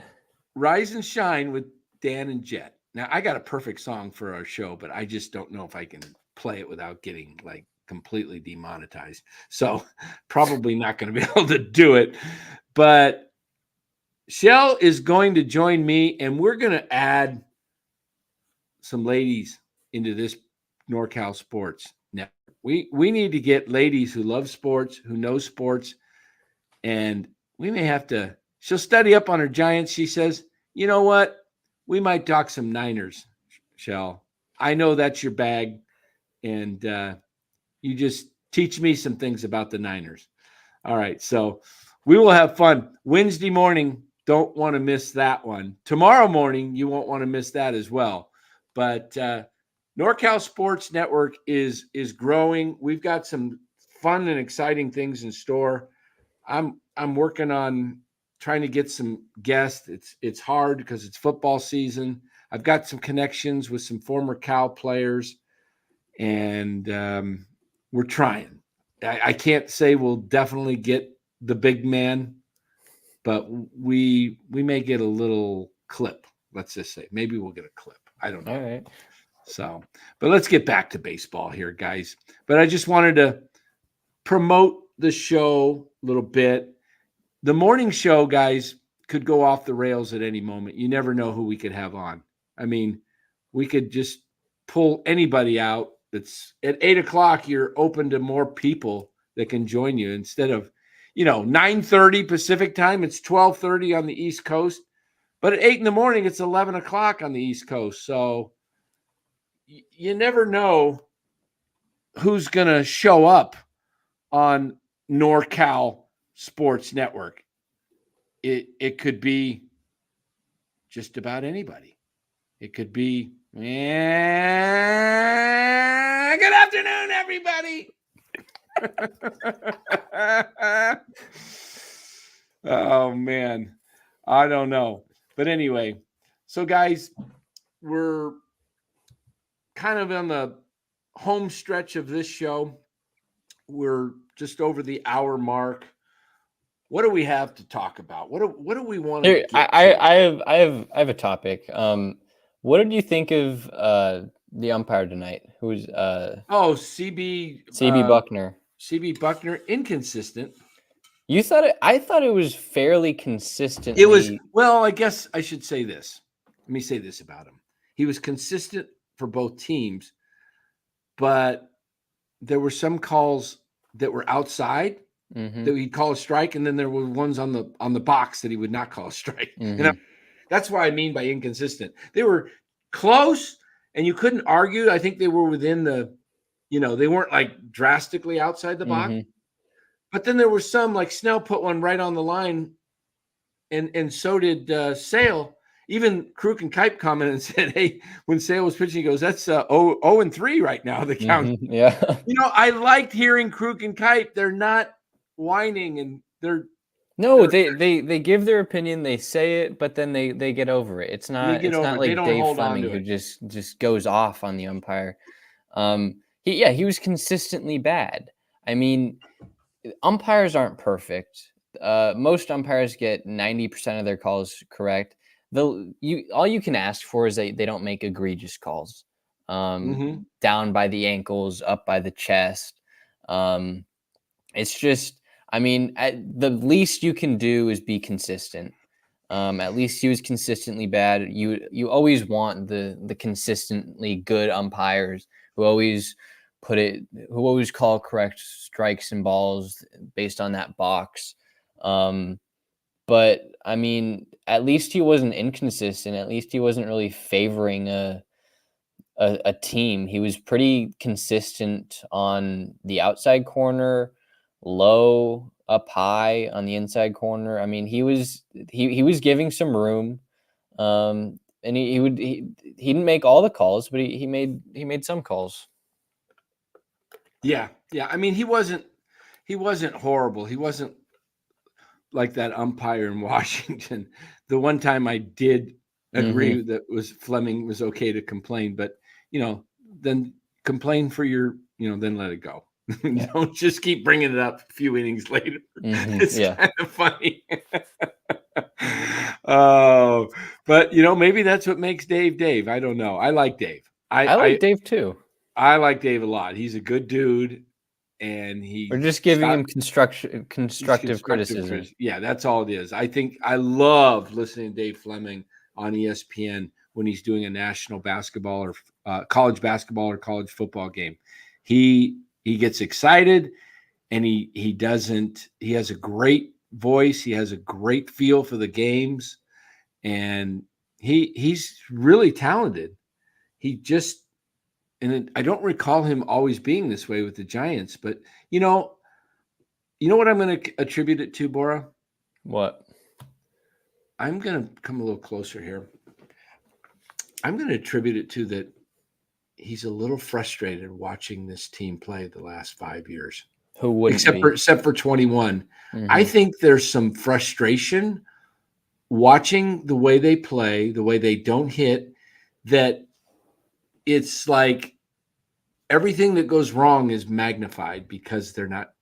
Rise and Shine with Dan and Jet. Now, I got a perfect song for our show, but I just don't know if I can play it without getting completely demonetized. So probably not going to be able to do it. But Shell is going to join me, and we're going to add some ladies into this NorCal Sports Network. We need to get ladies who love sports, who know sports, and we may have to. She'll study up on her Giants. She says, "You know what? We might talk some Niners, Shell. I know that's your bag, and you just teach me some things about the Niners." All right, so we will have fun Wednesday morning. Don't want to miss that one. Tomorrow morning, you won't want to miss that as well. But NorCal Sports Network is growing. We've got some fun and exciting things in store. I'm working on trying to get some guests. It's hard because it's football season. I've got some connections with some former Cal players, and we're trying. I can't say we'll definitely get the big man, but we may get a little clip. Let's just say maybe we'll get a clip. I don't know. All right. So, but let's get back to baseball here, guys. But I just wanted to promote the show a little bit. The morning show, guys, could go off the rails at any moment. You never know who we could have on. I mean, we could just pull anybody out. That's at 8:00. You're open to more people that can join you instead of, 9:30 Pacific time. It's 12:30 on the East Coast, but at 8 a.m, it's 11:00 on the East Coast. So you never know who's going to show up on NorCal Sports Network. It could be just about anybody. It could be, good afternoon, everybody. Oh, man. I don't know. But anyway, so guys, we're kind of on the home stretch of this show. We're just over the hour mark. What do we have to talk about? What do we want to? I have a topic. What did you think of the umpire tonight? Who's CB Buckner. CB Buckner, inconsistent. You thought it? I thought it was fairly consistent. It was, well, I guess I should say this. Let me say this about him. He was consistent for both teams, but there were some calls that were outside that he'd call a strike, and then there were ones on the box that he would not call a strike. And that's what I mean by inconsistent. They were close, and you couldn't argue. I think they were within the, they weren't like drastically outside the box. But then there were some, like Snell put one right on the line, and so did Sale. Even Kruk and Kipe commented and said, "Hey, when Sale was pitching, he goes, that's 0-3 right now, the count." Yeah. I liked hearing Kruk and Kipe. They're not whining, and they give their opinion, they say it, but then they get over it. It's not like Dave Fleming who just goes off on the umpire. He was consistently bad. I mean, umpires aren't perfect. Most umpires get 90% of their calls correct. All you can ask for is they don't make egregious calls. Down by the ankles, up by the chest. It's just, I mean, the least you can do is be consistent. At least he was consistently bad. You always want the consistently good umpires who always call correct strikes and balls based on that box. But I mean, at least he wasn't inconsistent. At least he wasn't really favoring a team. He was pretty consistent on the outside corner, low, up high on the inside corner. I mean, he was giving some room. And he didn't make all the calls, but he made some calls. Yeah. I mean, he wasn't horrible. He wasn't like that umpire in Washington. The one time I did agree that was Fleming was okay to complain, but then complain for your, then let it go. Yeah. Don't just keep bringing it up a few innings later. It's kind of funny. Oh, but maybe that's what makes Dave Dave. I don't know. I like Dave. I like Dave too. I like Dave a lot. He's a good dude, and we're just giving him constructive criticism. Yeah, that's all it is. I think I love listening to Dave Fleming on ESPN when he's doing a national basketball or college basketball or college football game. He He gets excited, and he has a great voice. He has a great feel for the games, and he's really talented. I don't recall him always being this way with the Giants, but you know what I'm going to attribute it to, Bora? What? I'm going to come a little closer here. I'm going to attribute it to that he's a little frustrated watching this team play the last 5 years. Who wouldn't except for 21. Mm-hmm. I think there's some frustration watching the way they play, the way they don't hit, that it's like everything that goes wrong is magnified because they're not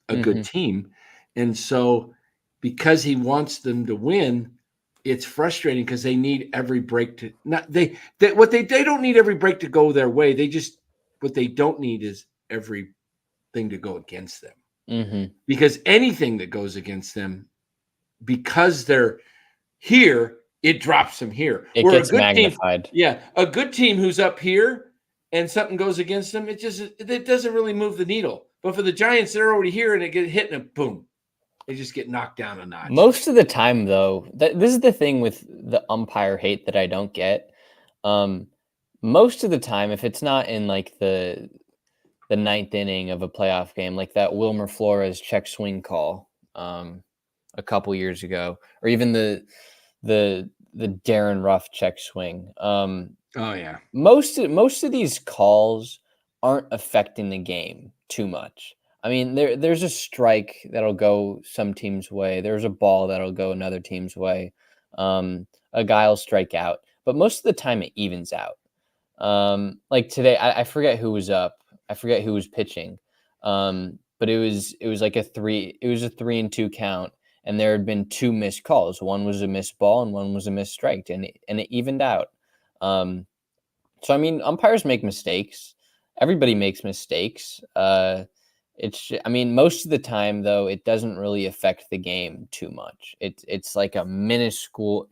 a good team. And so because he wants them to win, it's frustrating because they need every break to they don't need every break to go their way. What they don't need is everything to go against them. Because anything that goes against them, because they're here, it drops them here. It gets magnified. A good team who's up here and something goes against them, it doesn't really move the needle. But for the Giants, they're already here and it get hit and boom, they just get knocked down a notch. Most of the time, though, this is the thing with the umpire hate that I don't get. Most of the time, if it's not in like the ninth inning of a playoff game, like that Wilmer Flores check swing call a couple years ago, or even the Darren Ruff check swing. Most of these calls aren't affecting the game too much. I mean, there's a strike that'll go some team's way. There's a ball that'll go another team's way. A guy will strike out, but most of the time it evens out. Like today, I forget who was up. I forget who was pitching. But it was like a 3-2 count, and there had been 2 missed calls. One was a missed ball and one was a missed strike, and it evened out. So I mean, umpires make mistakes. Everybody makes mistakes. Most of the time though, it doesn't really affect the game too much. It's like a minuscule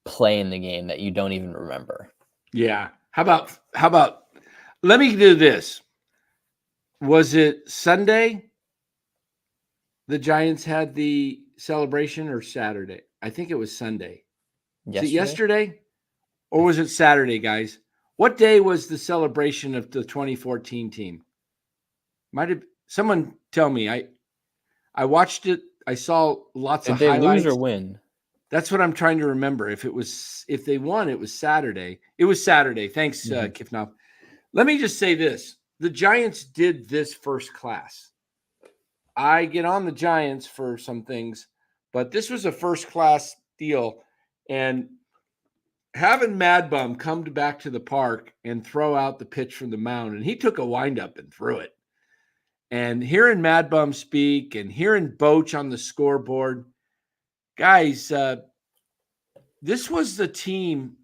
play in the game that you don't even remember. Yeah. How about let me do this. Was it Sunday the Giants had the celebration, or Saturday? I think it was Sunday. Was it yesterday? Or was it Saturday, guys? What day was the celebration of the 2014 team? Might have someone tell me. I watched it. I saw lots of highlights. Did they lose or win? That's what I'm trying to remember. If they won, it was Saturday. It was Saturday. Thanks, Kifnov. Let me just say this. The Giants did this first class. I get on the Giants for some things, but this was a first class deal. And having Mad Bum come back to the park and throw out the pitch from the mound, and he took a windup and threw it. And hearing Mad Bum speak and hearing Boach on the scoreboard, guys, this was the team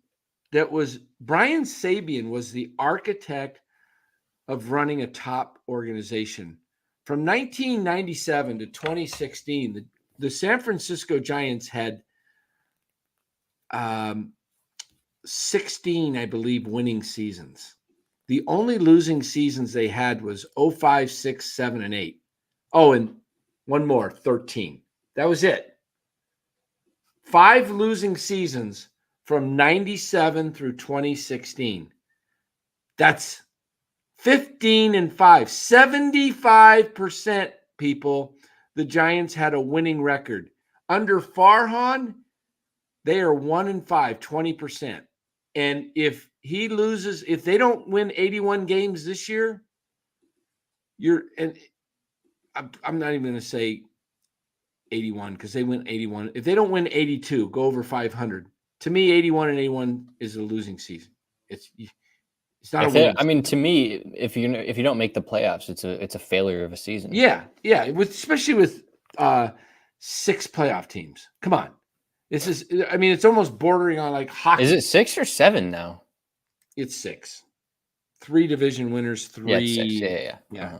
that was Brian Sabian was the architect of running a top organization. From 1997 to 2016, the San Francisco Giants had 16, I believe, winning seasons. The only losing seasons they had was 05, 6, 7, and 8. Oh, and one more, 13. That was it. 5 losing seasons from 97 through 2016. That's 15-5. 75%, people, the Giants had a winning record. Under Farhan, they are 1-5, 20%. And if he loses, if they don't win 81 games this year, I'm not even going to say 81 because they win 81. If they don't win 82, go over 500. To me, 81 is a losing season. It's not a winning season. To me, if you don't make the playoffs, it's a failure of a season. Yeah, especially with 6 playoff teams. Come on. It's almost bordering on like hockey. Is it 6 or 7 now? It's 6. 3 division winners, 3. Yeah, it's 6. Yeah.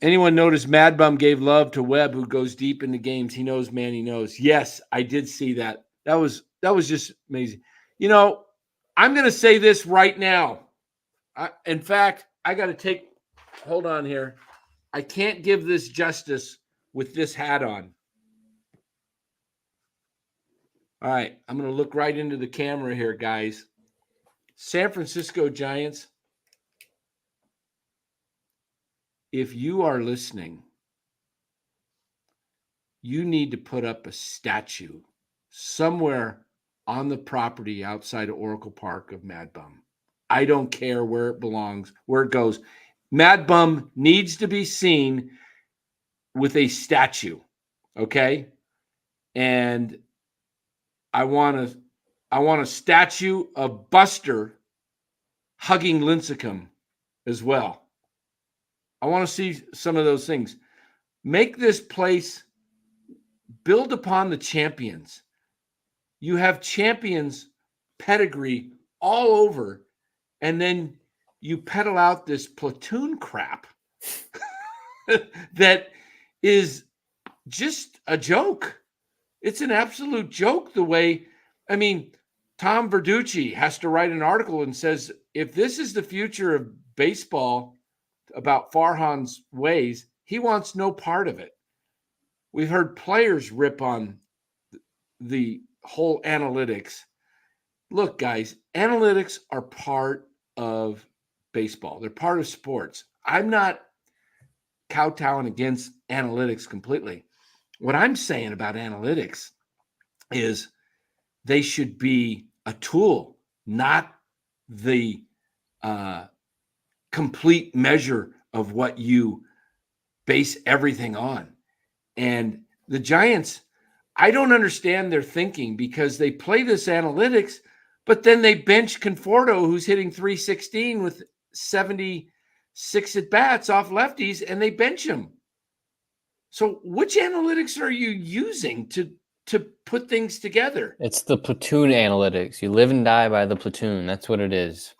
Anyone notice Mad Bum gave love to Webb, who goes deep into games? He knows, man, he knows. Yes, I did see that. That was just amazing. I'm going to say this right now. In fact, I got to take, hold on here. I can't give this justice with this hat on. All right, I'm going to look right into the camera here, guys. San Francisco Giants, if you are listening, you need to put up a statue somewhere on the property outside of Oracle Park of Mad Bum. I don't care where it belongs, where it goes. Mad Bum needs to be seen with a statue, okay? And I want a statue of Buster hugging Lincecum as well. I want to see some of those things. Make this place, build upon the champions. You have champions pedigree all over, and then you peddle out this platoon crap that is just a joke. It's an absolute joke the way, I mean, Tom Verducci has to write an article and says, if this is the future of baseball about Farhan's ways, he wants no part of it. We've heard players rip on the whole analytics. Look, guys, analytics are part of baseball. They're part of sports. I'm not kowtowing against analytics completely. What I'm saying about analytics is they should be a tool, not the complete measure of what you base everything on. And the Giants, I don't understand their thinking, because they play this analytics, but then they bench Conforto, who's hitting 316 with 76 at bats off lefties, and they bench him. So which analytics are you using to put things together? It's the platoon analytics. You live and die by the platoon. That's what it is.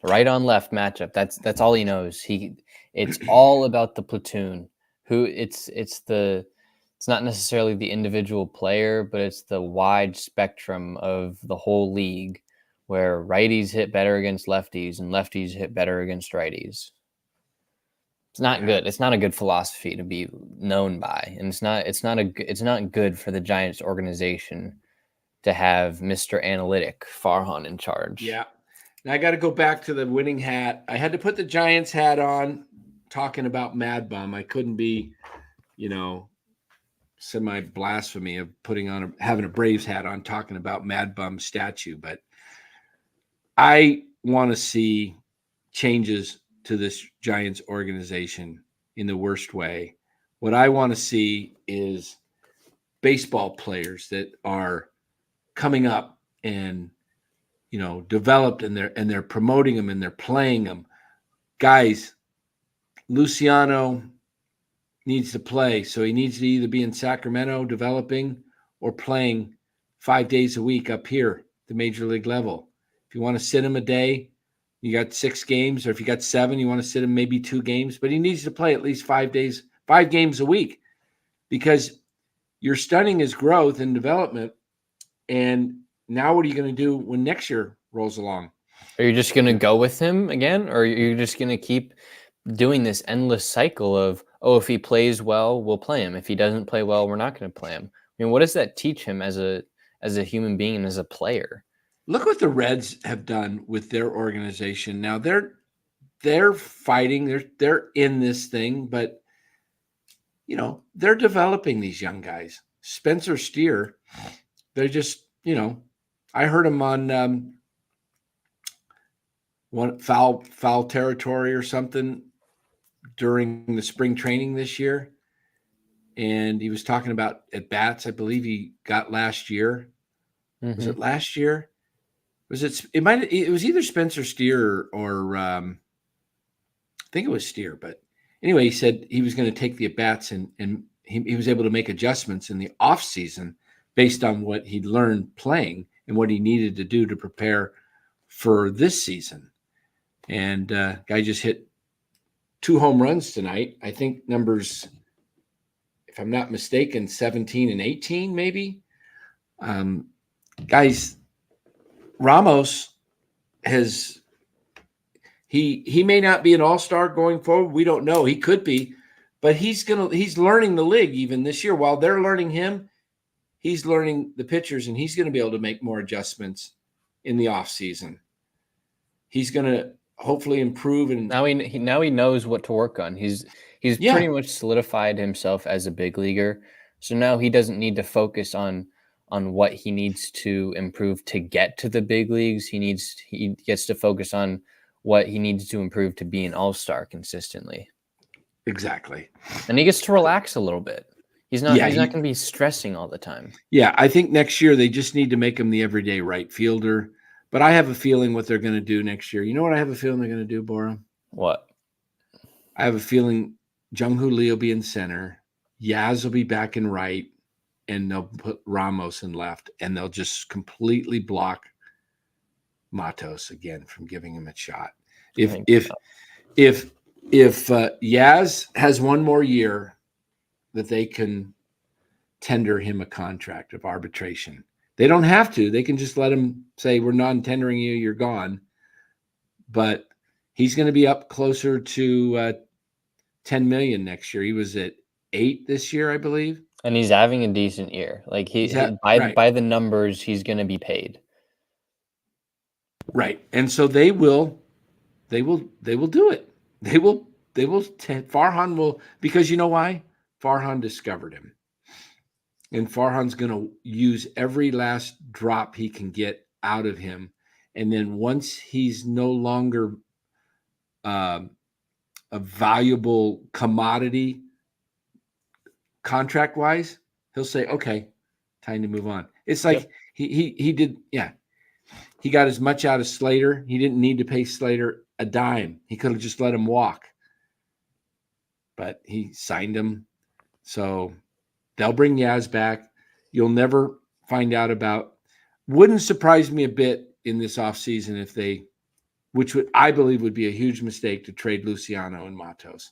Right on left matchup. That's all he knows. It's all about the platoon. It's not necessarily the individual player, but it's the wide spectrum of the whole league, where righties hit better against lefties and lefties hit better against righties. It's not good. It's not a good philosophy to be known by, and it's not good for the Giants organization to have Mr. Analytic Farhan in charge. Yeah. Now I got to go back to the winning hat. I had to put the Giants hat on, talking about Mad Bum. I couldn't be, semi-blasphemy of having a Braves hat on, talking about Mad Bum statue. But I want to see changes to this Giants organization in the worst way. What I want to see is baseball players that are coming up and developed, and they're promoting them and they're playing them. Guys, Luciano needs to play, so he needs to either be in Sacramento developing or playing 5 days a week up here, the major league level. If you want to sit him a day, you got 6 games, or if you got 7, you want to sit him maybe 2 games, but he needs to play at least 5 games a week, because you're stunning his growth and development. And now what are you going to do when next year rolls along? Are you just going to go with him again, or are you just going to keep doing this endless cycle of, if he plays well, we'll play him. If he doesn't play well, we're not going to play him? I mean, what does that teach him as a human being and as a player? Look what the Reds have done with their organization. Now they're fighting, they're in this thing, but they're developing these young guys. Spencer Steer, they're just, I heard him on one foul territory or something during the spring training this year, and he was talking about at bats. I believe he got last year. Mm-hmm. Was it last year? Was it? It was either Spencer Steer or I think it was Steer. But anyway, he said he was going to take the at bats, and he was able to make adjustments in the off season based on what he'd learned playing and what he needed to do to prepare for this season. And guy just hit 2 home runs tonight. I think numbers, if I'm not mistaken, 17 and 18 maybe. Guys, Ramos has he may not be an all-star going forward. We don't know. He could be, but he's learning the league even this year. While they're learning him, he's learning the pitchers, and he's going to be able to make more adjustments in the offseason. He's going to hopefully improve. And now he knows what to work on. He's pretty much solidified himself as a big leaguer. So now he doesn't need to focus on what he needs to improve to get to the big leagues. He gets to focus on what he needs to improve to be an all-star consistently. Exactly. And he gets to relax a little bit. He's not going to be stressing all the time. Yeah, I think next year they just need to make him the everyday right fielder. But I have a feeling what they're going to do next year. You know what I have a feeling they're going to do, Bora? What? I have a feeling Jung-Hoo Lee will be in center. Yaz will be back in right. And they'll put Ramos in left. And they'll just completely block Matos again from giving him a shot. If Yaz has one more year that they can tender him a contract of arbitration. They don't have to. They can just let him say, we're non-tendering you, you're gone. But he's going to be up closer to 10 million next year. He was at 8 this year, I believe. And he's having a decent year. Like by the numbers, he's going to be paid. Right. And so they will do it. Farhan will, because you know why? Farhan discovered him. And Farhan's going to use every last drop he can get out of him. And then once he's no longer a valuable commodity contract-wise, he'll say, okay, time to move on. It's like he did, he got as much out of Slater. He didn't need to pay Slater a dime. He could have just let him walk. But he signed him. So they'll bring Yaz back. You'll never find out about. Wouldn't surprise me a bit in this offseason if they, which I believe would be a huge mistake, to trade Luciano and Matos.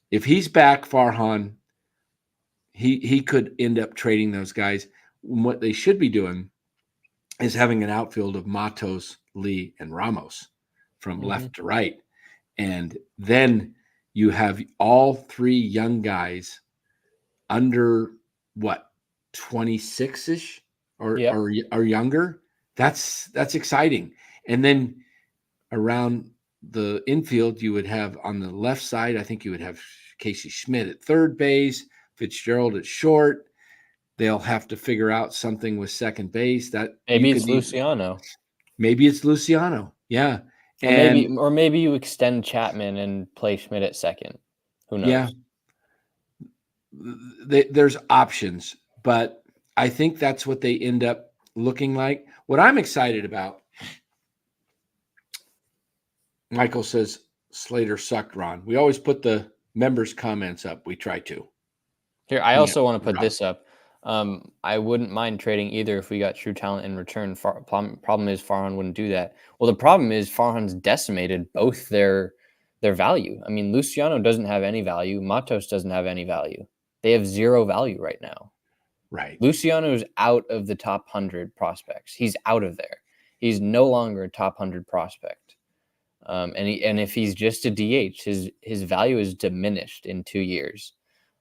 If he's back, Farhan, he could end up trading those guys. What they should be doing is having an outfield of Matos, Lee, and Ramos from left to right. And then you have all three young guys under 26-ish or younger. That's exciting. And then around the infield, you would have on the left side, I think you would have Casey Schmidt at third base, Fitzgerald at short. They'll have to figure out something with second base. That maybe it's Luciano. Maybe it's Luciano. Yeah. Or maybe you extend Chapman and play Schmidt at second. Who knows? Yeah. There's options, but I think that's what they end up looking like. What I'm excited about, Michael says, Slater sucked, Ron. We always put the members' comments up. We try to. Here, I also want to put this up. I wouldn't mind trading either if we got true talent in return. Problem is Farhan wouldn't do that. Well, the problem is Farhan's decimated both their value. I mean, Luciano doesn't have any value. Matos doesn't have any value. They have zero value right now. Right. Luciano is out of the top 100 prospects. He's out of there. He's no longer a top 100 prospect. And if he's just a DH, his value is diminished in 2 years.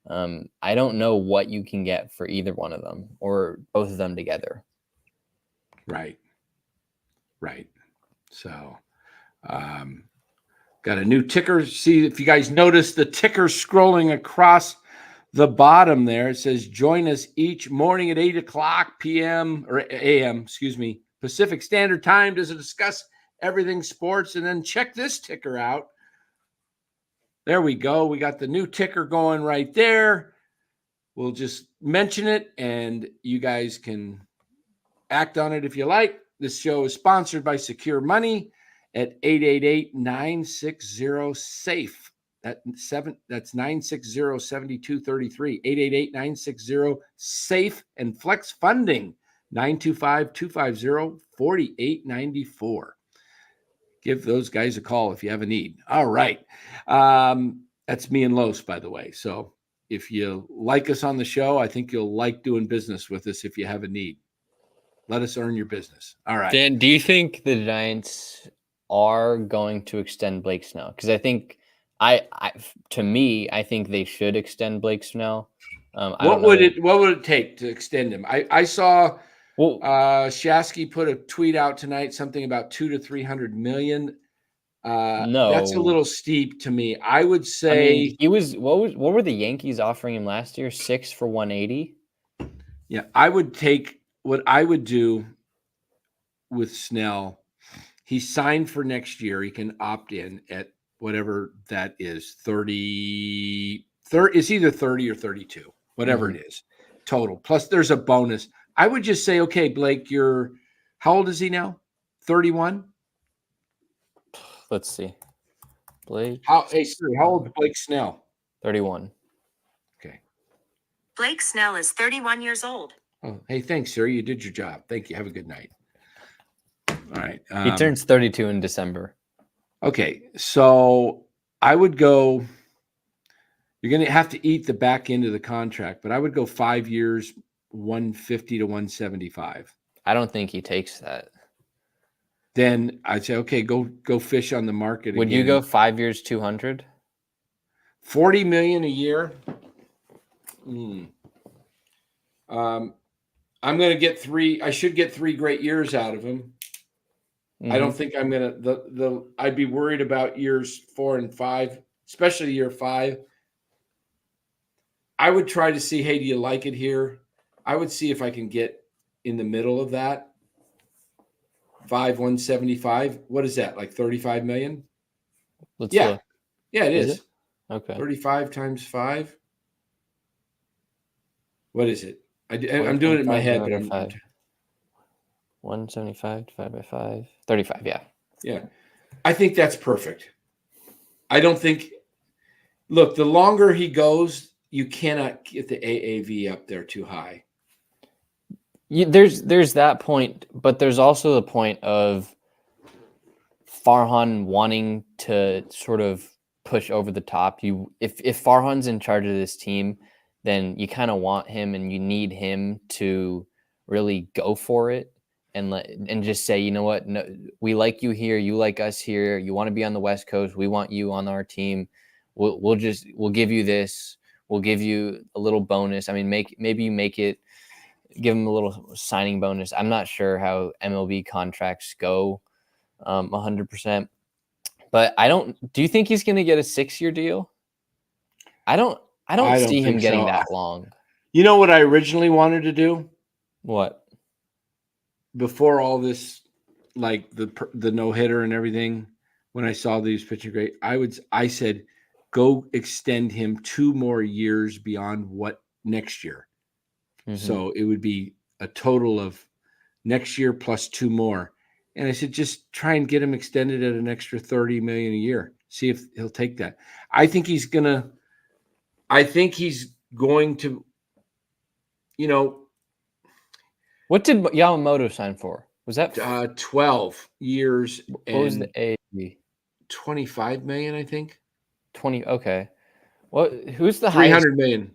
I don't know what you can get for either one of them or both of them together. Right. So, got a new ticker. See if you guys notice the ticker scrolling across the bottom there. It says, join us each morning at 8:00 p.m. or a.m., Pacific Standard Time to discuss everything sports. And then check this ticker out. There we go. We got the new ticker going right there. We'll just mention it, and you guys can act on it if you like. This show is sponsored by Secure Money at 888-960-SAFE. That's 960-7233. 888-960-SAFE and Flex Funding 925-250-4894. Give those guys a call if you have a need. All right. That's me and Los, by the way. So if you like us on the show, I think you'll like doing business with us if you have a need. Let us earn your business. All right. Dan, do you think the Giants are going to extend Blake Snell? Because I think to me, I think they should extend Blake Snell. I don't know. What would it take to extend him? I saw Well, Shasky put a tweet out tonight, something about 200 to 300 million. That's a no. little steep to me. I would I say mean, he was what were the Yankees offering him last year? 6 for 180. yeah, I would take what I would do with Snell. He's signed for next year. He can opt in at whatever that is, 30. It's either 30 or 32, whatever it is, total. Plus there's a bonus. I would just say, okay, Blake, how old is he now? 31? Let's see. Blake. Hey, Siri, how old is Blake Snell? 31. Okay. Blake Snell is 31 years old. Oh, hey, thanks, Siri. You did your job. Thank you. Have a good night. All right. He turns 32 in December. Okay, so I would go. You're going to have to eat the back end of the contract, but I would go 5 years, 150 to 175. I don't think he takes that. Then I'd say, okay, go fish on the market. Would again. you go 5 years, 200? $40 million a year? I'm going to get 3. I should get 3 great years out of him. I don't think I'm going to. I'd be worried about years 4 and 5, especially year 5. I would try to see, hey, do you like it here? I would see if I can get in the middle of that. 175. What is that? Like 35 million? Let's Yeah. look. Yeah, it is. Is it? Okay. 35 times 5. What is it? I'm doing it in my head, but I'm 175 divided by 5. 35, yeah. Yeah. I think that's perfect. I don't think look, the longer he goes, you cannot get the AAV up there too high. There's that point, but there's also the point of Farhan wanting to sort of push over the top. If Farhan's in charge of this team, then you kind of want him and you need him to really go for it and just say, you know what, no, we like you here, you like us here, you want to be on the West Coast, we want you on our team. We'll give you this, we'll give you a little bonus. I mean, maybe you make it, give him a little signing bonus. I'm not sure how MLB contracts go 100%, but do you think he's going to get a 6-year deal? I don't see him getting that long. You know what I originally wanted to do? What? Before all this, like the no-hitter and everything, when I saw these pitching great, I said, go extend him 2 more years beyond what next year. So it would be a total of next year plus 2 more. And I said, just try and get him extended at an extra $30 million a year. See if he'll take that. I think he's going to, you know. What did Yamamoto sign for? Was that 12 years? What was the AAV? 25 million, I think. 20. Okay. Who's the 300 million?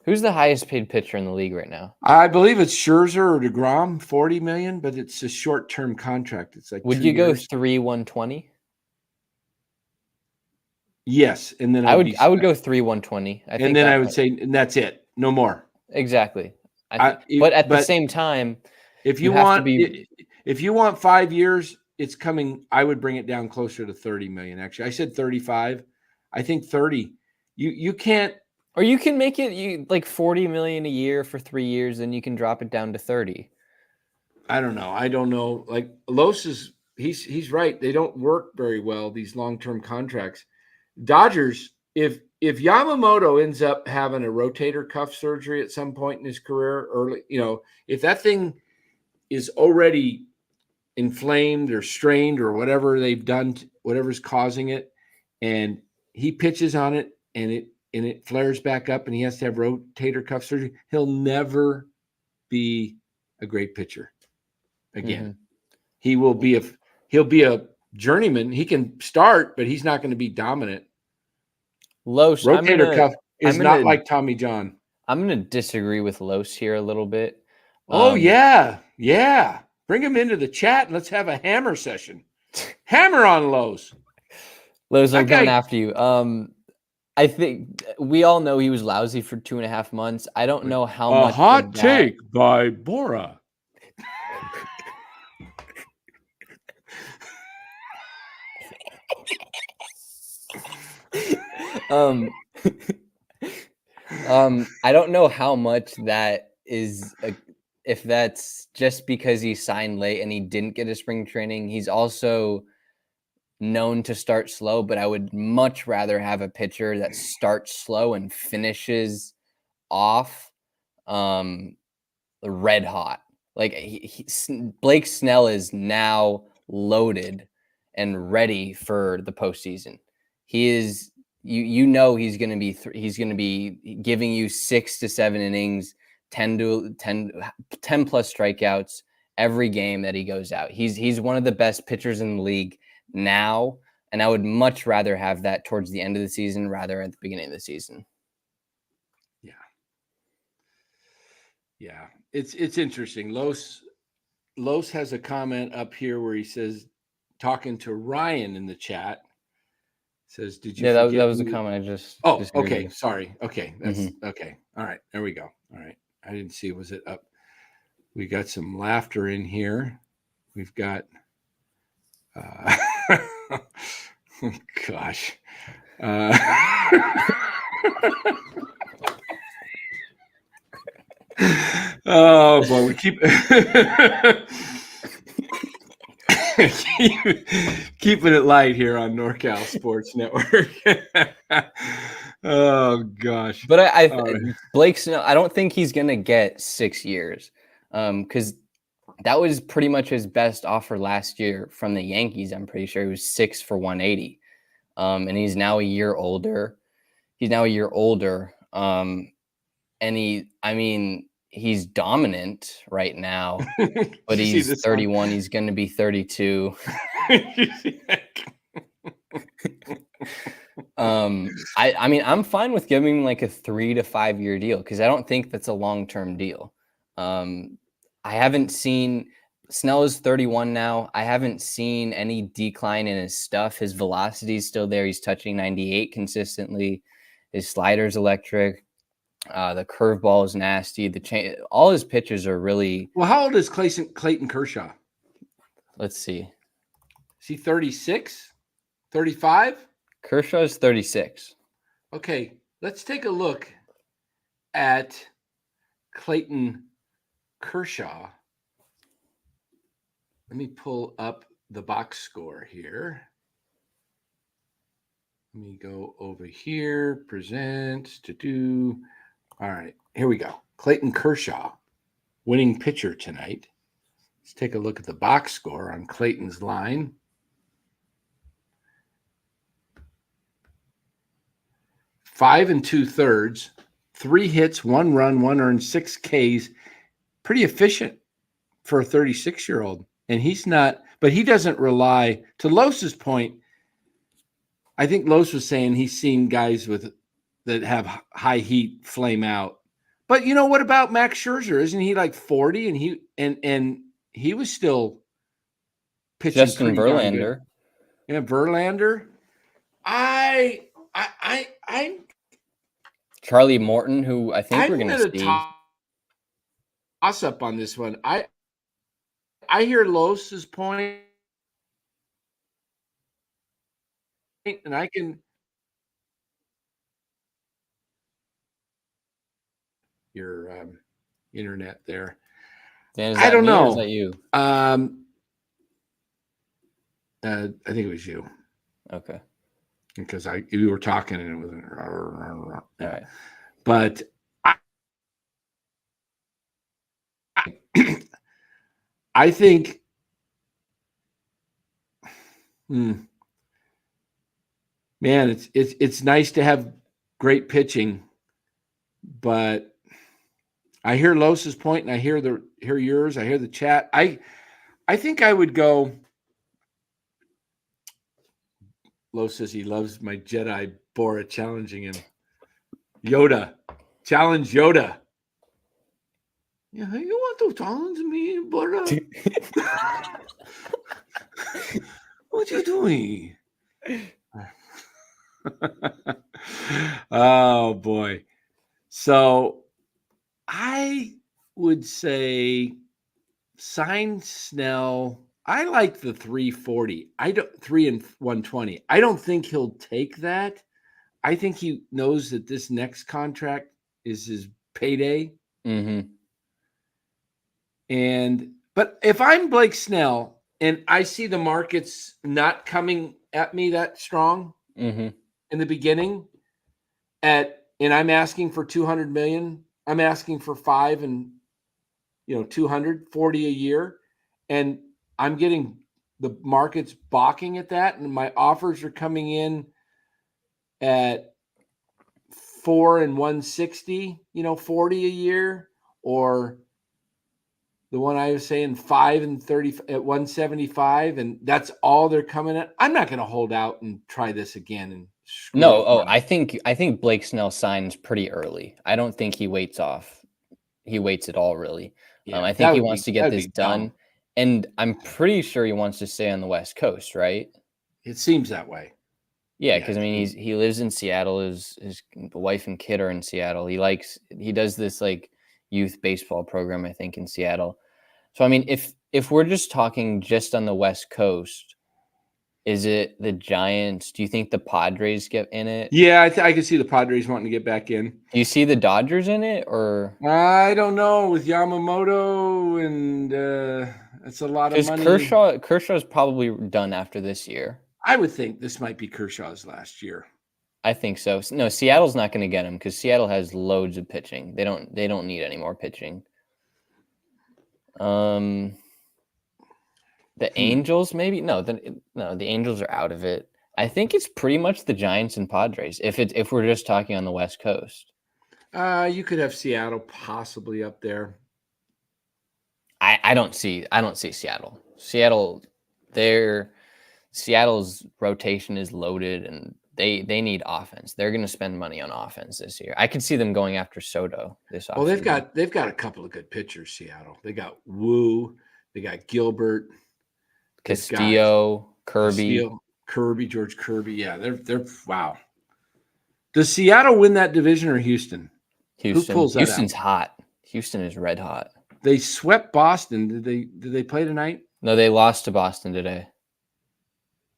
Who's the highest paid pitcher in the league right now? I believe it's Scherzer or DeGrom, 40 million, but it's a short-term contract. It's like would you go 3/120? Yes, and then I would go 3/120. And then I would say, and that's it, no more. Exactly. But at the same time, if you want 5 years, it's coming. I would bring it down closer to 30 million. Actually, I said 35. I think 30. You can't. Or you can make it like 40 million a year for 3 years, and you can drop it down to 30. I don't know. Like Los he's right. They don't work very well, these long-term contracts. Dodgers, if Yamamoto ends up having a rotator cuff surgery at some point in his career, early, if that thing is already inflamed or strained or whatever they've done, whatever's causing it, and he pitches on it and it flares back up and he has to have rotator cuff surgery, he'll never be a great pitcher again. He'll be a journeyman. He can start, but he's not going to be dominant. Rotator cuff is not like Tommy John. I'm going to disagree with Los here a little bit. Oh, yeah. Yeah. Bring him into the chat and let's have a hammer session. Hammer on Lowe's. Lowe's, I'm That guy- coming after you. I think we all know he was lousy for 2.5 months. I don't know how A much. hot take by Bora. I don't know how much that is. If that's just because he signed late and he didn't get a spring training. He's also known to start slow, but I would much rather have a pitcher that starts slow and finishes off red hot. Like Blake Snell is now loaded and ready for the postseason. He is, you know, he's going to be giving you 6 to 7 innings, 10 plus strikeouts every game that he goes out. He's one of the best pitchers in the league now, and I would much rather have that towards the end of the season rather at the beginning of the season. Yeah, it's interesting. Los has a comment up here where he says, talking to Ryan in the chat, says, "Did you?" Yeah, that was a comment I just. Oh, okay. Sorry. Okay, that's okay. All right, there we go. All right, I didn't see. Was it up? We got some laughter in here. We've got. Oh, gosh. Oh boy, we keep keeping it light here on NorCal Sports Network. Oh gosh. But Blake Snell, I don't think he's gonna get 6 years, because that was pretty much his best offer last year from the Yankees. I'm pretty sure he was 6 for $180, and he's now a year older. And he's dominant right now, but he's 31. He's going to be 32. I'm fine with giving him like a 3 to 5 year deal because I don't think that's a long-term deal. I haven't seen Snell is 31 now. I haven't seen any decline in his stuff. His velocity is still there. He's touching 98 consistently. His slider's electric. The curveball is nasty. All his pitches are really. Well, how old is Clayton Kershaw? Let's see. Is he 36? 35? Kershaw is 36. Okay, let's take a look at Clayton Kershaw. Let me pull up the box score here. Let me go over here, present, to do. All right, here we go. Clayton Kershaw, winning pitcher tonight. Let's take a look at the box score on Clayton's line. Five and 2/3, 3 hits, 1 run, 1 earned, 6 Ks. Pretty efficient for a 36-year-old. And he's not, but he doesn't rely, to Los's point, I think Los was saying he's seen guys that have high heat flame out. But you know, what about Max Scherzer? Isn't he like 40 and he was still pitching? Justin Verlander. Yeah, Verlander. Charlie Morton, who I think we're going to see. Toss up on this one. I hear Los's point, and I can. Your internet there. Dan, I don't know. Or is that you? I think it was you. Okay. Because you were talking and it wasn't. All right. But I think. Man, it's nice to have great pitching, but I hear Los's point and I hear yours. I hear the chat. I think I would go. Los says he loves my Jedi Bora challenging him. Yoda. Challenge Yoda. Yeah, who Don't talk to me, Bora. What you doing? Oh boy. So I would say sign Snell. I like the 340. I don't 3 and 120. I don't think he'll take that. I think he knows that this next contract is his payday. Mm-hmm. But if I'm Blake Snell and I see the markets not coming at me that strong Mm-hmm. in the beginning, and I'm asking for 200 million, I'm asking for 5 and 240 a year, and I'm getting the markets balking at that, and my offers are coming in at 4 and 160, 40 a year, or the one I was saying 5 and 30 at 175, and that's all they're coming at. I'm not going to hold out and try this again and screw No, up my- I think Blake Snell signs pretty early. I don't think he waits at all, really. Yeah, I think that he would wants be- to get that'd this be done, dumb. and I'm pretty sure he wants to stay on the West Coast, right? It seems that way. Yeah, Yeah, because I mean, he lives in Seattle. His wife and kid are in Seattle. He does this like youth baseball program, I think, in Seattle. So I mean, if we're just talking just on the West Coast, is it the Giants? Do you think the Padres get in it? Yeah, I can see the Padres wanting to get back in. Do you see the Dodgers in it, or I don't know with Yamamoto, and it's a lot of because money. Kershaw's probably done after this year? I would think this might be Kershaw's last year. I think so. No, Seattle's not going to get him because Seattle has loads of pitching. They don't need any more pitching. The Angels maybe the Angels are out of it. I think it's pretty much the Giants and Padres if we're just talking on the West Coast. You could have Seattle possibly up there. I don't see Seattle. Seattle's rotation is loaded and they need offense. They're going to spend money on offense this year. I could see them going after Soto this offseason. Well, they've got a couple of good pitchers, Seattle. They got Wu, they got Gilbert, Castillo, Kirby. George Kirby. Yeah, they're wow. Does Seattle win that division or Houston? Houston. Who pulls that Houston's out? hot. Houston is red hot. They swept Boston. Did they play tonight? No, they lost to Boston today.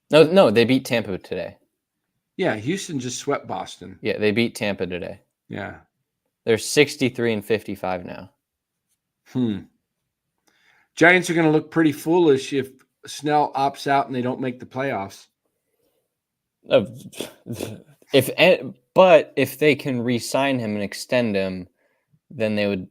No, they beat Tampa today. Yeah, Houston just swept Boston. Yeah, they beat Tampa today. Yeah. They're 63 and 55 now. Giants are going to look pretty foolish if Snell opts out and they don't make the playoffs. But if they can re-sign him and extend him, then it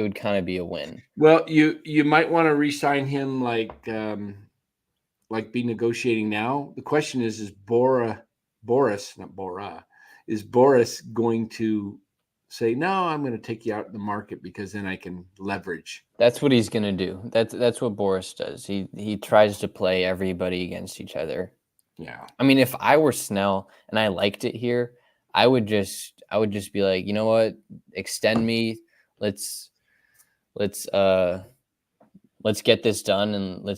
would kind of be a win. Well, you might want to re-sign him like be negotiating now. The question is Boris going to say, no, I'm going to take you out of the market because then I can leverage? That's what he's going to do. That's what Boris does. He tries to play everybody against each other. Yeah. I mean, if I were Snell and I liked it here, I would just be like, you know what? Extend me. Let's get this done, and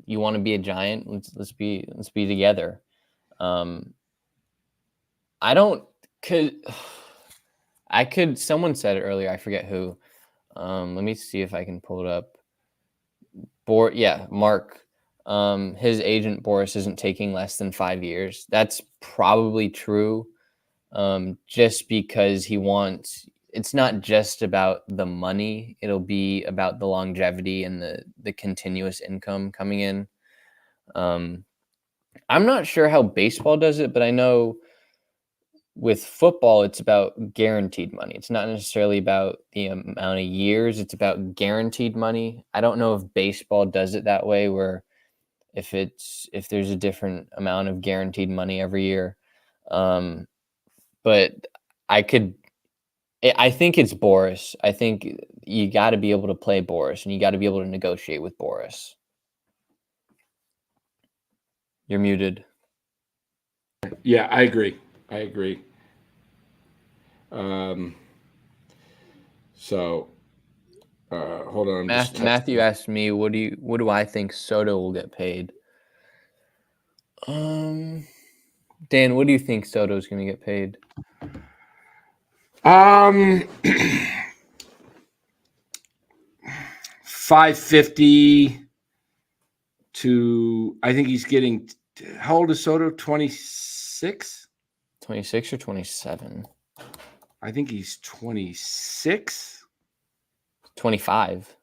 you want to be a Giant? Let's be together. Someone said it earlier, I forget who. Let me see if I can pull it up. Mark. His agent Boris isn't taking less than 5 years. That's probably true. Just because it's not just about the money, it'll be about the longevity and the continuous income coming in. I'm not sure how baseball does it, but I know with football, it's about guaranteed money. It's not necessarily about the amount of years. It's about guaranteed money. I don't know if baseball does it that way, where if there's a different amount of guaranteed money every year. But I think it's Boris. I think you got to be able to play Boris, and you got to be able to negotiate with Boris. You're muted. Yeah, I agree. So Hold on. Matthew asked me, what do I think Soto will get paid? Dan, what do you think Soto's going to get paid? 550 to, I think he's getting, how old is Soto? 26? 26 or 27? I think he's 26. 25.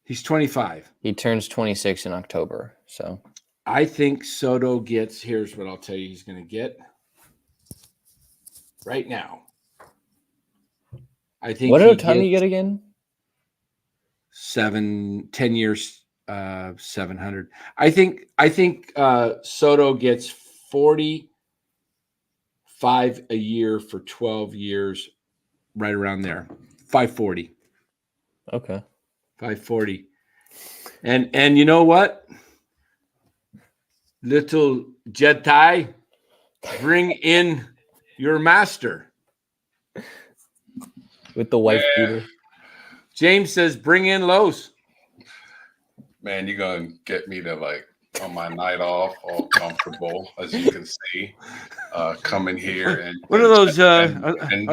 He's 25. He turns 26 in October. So I think Soto gets, here's what I'll tell you he's going to get right now. I think what did Ohtani get again? 10 years, 700. I think Soto gets 45 a year for 12 years, right around there. 540. Okay. 540. And you know what? Little Jedi, bring in your master. With the wife beater. James says, bring in Los. Man, you're going to get me to, like, on my night off, all comfortable, as you can see, coming here. And what are those? Are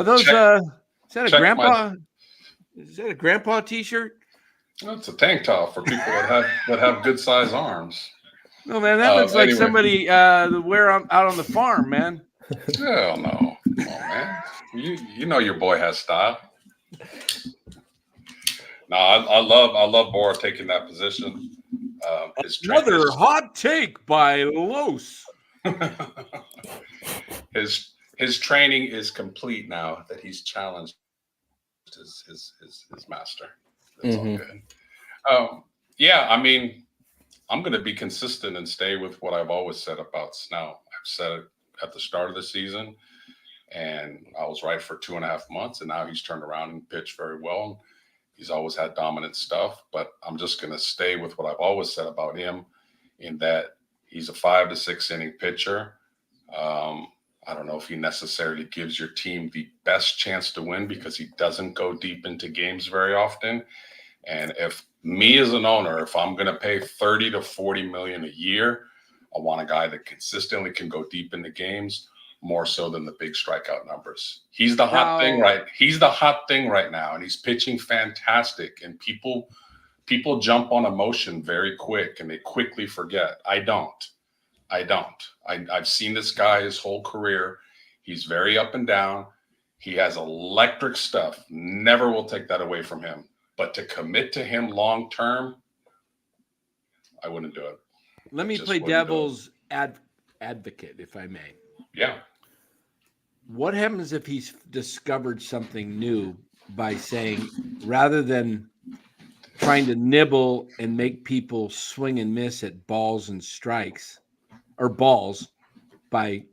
those? Check, is that a grandpa? Is that a grandpa T-shirt? No, it's a tank top for people that have good size arms. No, man, that looks like somebody that wear out on the farm, man. Hell no. Come on, man. You know your boy has style. No, I love Bora taking that position. Another hot take by Los. his training is complete now that he's challenged his master. That's all good. Yeah, I mean, I'm going to be consistent and stay with what I've always said about Snell. I've said it at the start of the season, and I was right for 2.5 months, and now he's turned around and pitched very well. He's always had dominant stuff, but I'm just going to stay with what I've always said about him, in that he's a 5 to 6 inning pitcher. I don't know if he necessarily gives your team the best chance to win because he doesn't go deep into games very often. And if me as an owner, if I'm going to pay 30 to 40 million a year, I want a guy that consistently can go deep into games, more so than the big strikeout numbers. He's the hot thing, right? He's the hot thing right now, and he's pitching fantastic. And people jump on emotion very quick, and they quickly forget. I don't. I've seen this guy his whole career. He's very up and down. He has electric stuff. Never will take that away from him. But to commit to him long term, I wouldn't do it. Let me play devil's advocate, if I may. Yeah. What happens if he's discovered something new by saying, rather than trying to nibble and make people swing and miss at balls and strikes, or balls, by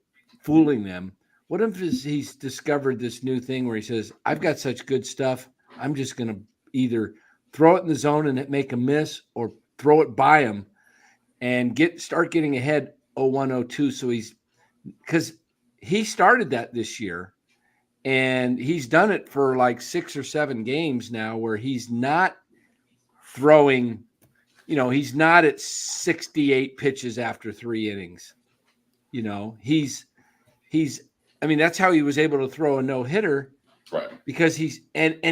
fooling them, what if he's discovered this new thing where he says, I've got such good stuff, I'm just going to either throw it in the zone and make a miss, or throw it by him and start getting ahead 0-1, 0-2. So because he started that this year, and he's done it for like 6 or 7 games now where he's not throwing, he's not at 68 pitches after 3 innings. That's how he was able to throw a no-hitter, right? Because he went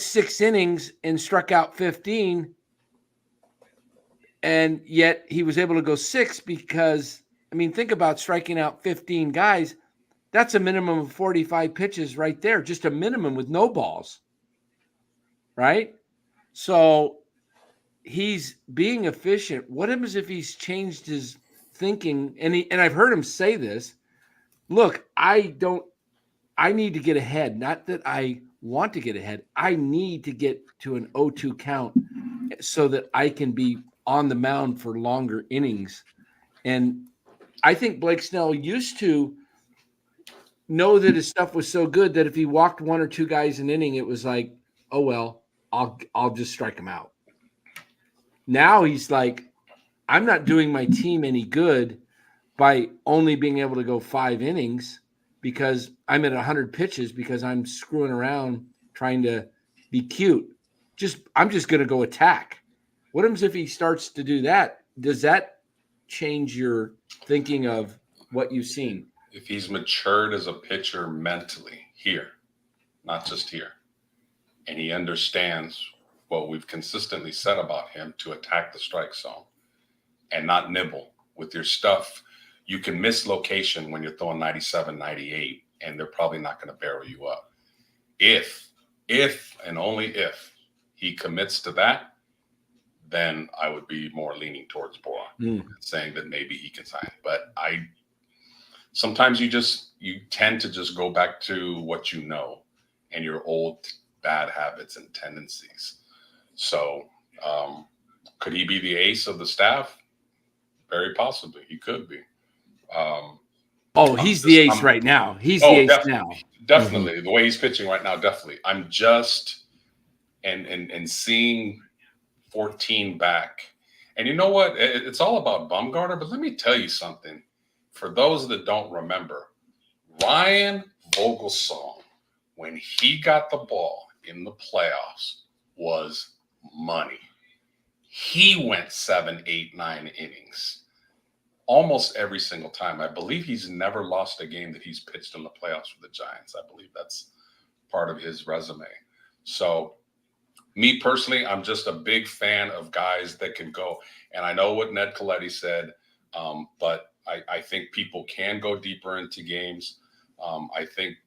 6 innings and struck out 15, and yet he was able to go 6 because, think about striking out 15 guys. That's a minimum of 45 pitches right there, just a minimum with no balls, right? So he's being efficient. What happens if he's changed his thinking? And I've heard him say this, look, I need to get ahead. Not that I want to get ahead. I need to get to an 0-2 count so that I can be on the mound for longer innings. And I think Blake Snell used to know that his stuff was so good that if he walked 1 or 2 guys an inning, it was like, oh, well, I'll just strike him out. Now he's like, I'm not doing my team any good by only being able to go 5 innings because I'm at 100 pitches because I'm screwing around trying to be cute. I'm just going to go attack. What happens if he starts to do that? Does that change your thinking of what you've seen? If he's matured as a pitcher mentally here, not just here, and he understands what we've consistently said about him to attack the strike zone and not nibble with your stuff, you can miss location when you're throwing 97, 98, and they're probably not going to barrel you up. If and only if he commits to that, then I would be more leaning towards Boron, saying that maybe he can sign. But sometimes you tend to just go back to what you know and your old bad habits and tendencies. So could he be the ace of the staff? Very possibly. He could be. He's the ace right now. He's the ace now. Definitely. Mm-hmm. The way he's pitching right now, definitely. I'm just and seeing 14 back. And you know what? It's all about Bumgarner, but let me tell you something. For those that don't remember, Ryan Vogelsong, when he got the ball in the playoffs, was money. He went 7, 8, 9 innings almost every single time. I believe he's never lost a game that he's pitched in the playoffs for the Giants. I believe that's part of his resume. So me personally, I'm just a big fan of guys that can go. And I know what Ned Colletti said, but I think people can go deeper into games. I think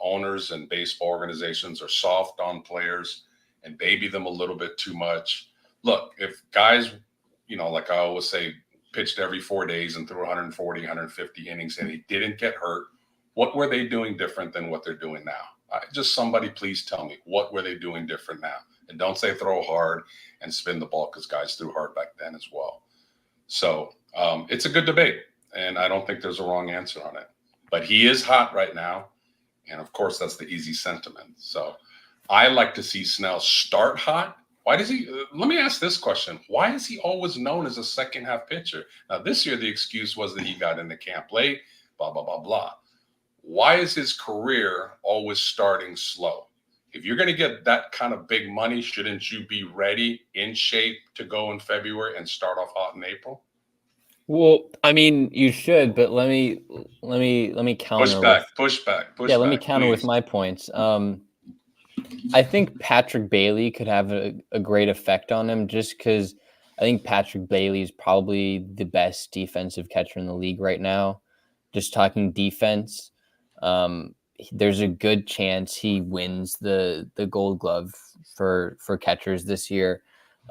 owners and baseball organizations are soft on players and baby them a little bit too much. Look, if guys, like I always say, pitched every 4 days and threw 140, 150 innings and he didn't get hurt, what were they doing different than what they're doing now? Just somebody please tell me, what were they doing different now? And don't say throw hard and spin the ball, because guys threw hard back then as well. So it's a good debate, and I don't think there's a wrong answer on it. But he is hot right now, and of course that's the easy sentiment. So I like to see Snell start hot. Why does he? Let me ask this question: why is he always known as a second half pitcher? Now this year the excuse was that he got into camp late, blah blah blah blah. Why is his career always starting slow? If you're going to get that kind of big money, shouldn't you be ready, in shape to go in February and start off hot in April? Well, I mean, you should, but let me counter. Push back. Let me counter with my points. I think Patrick Bailey could have a great effect on him, just because I think Patrick Bailey is probably the best defensive catcher in the league right now. Just talking defense, there's a good chance he wins the Gold Glove for catchers this year.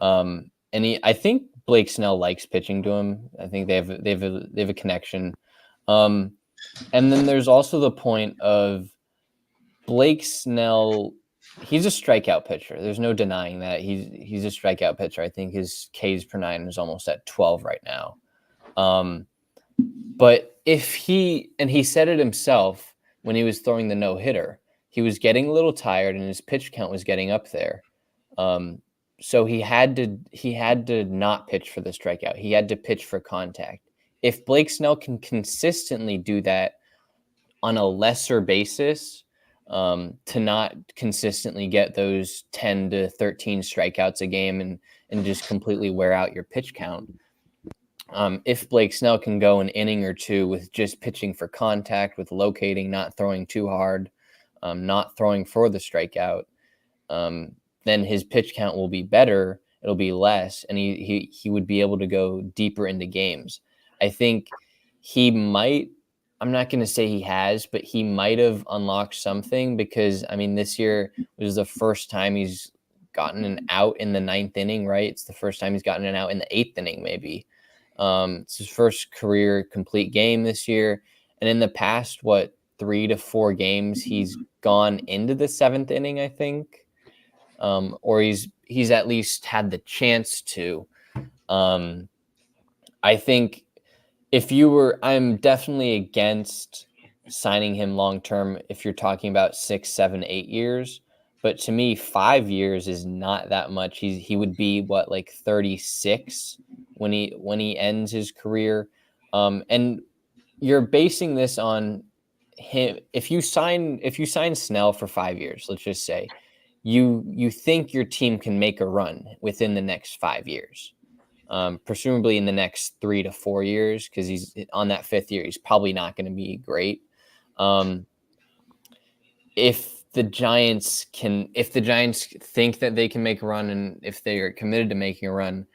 And I think Blake Snell likes pitching to him. I think they have a connection. And then there's also the point of Blake Snell. He's a strikeout pitcher. There's no denying that. He's a strikeout pitcher. I think his Ks per 9 is almost at 12 right now. But he said it himself when he was throwing the no-hitter, he was getting a little tired and his pitch count was getting up there. So he had to not pitch for the strikeout. He had to pitch for contact. If Blake Snell can consistently do that on a lesser basis, to not consistently get those 10 to 13 strikeouts a game and just completely wear out your pitch count. If Blake Snell can go an inning or two with just pitching for contact, with locating, not throwing too hard, not throwing for the strikeout, then his pitch count will be better. It'll be less, and he would be able to go deeper into games. I think he might. I'm not going to say he has, but he might have unlocked something, because, I mean, this year was the first time he's gotten an out in the 9th inning, right? It's the first time he's gotten an out in the 8th inning, maybe. It's his first career complete game this year. And in the past, 3 to 4 games, he's gone into the 7th inning, I think. Or he's at least had the chance to. I think I'm definitely against signing him long-term if you're talking about 6, 7, 8 years. But to me, 5 years is not that much. He would be 36 when he ends his career. And you're basing this on him. If you sign Snell for 5 years, let's just say, you think your team can make a run within the next 5 years, presumably in the next 3 to 4 years, because he's on that 5th year. He's probably not going to be great. If the Giants think that they can make a run, and if they are committed to making a run,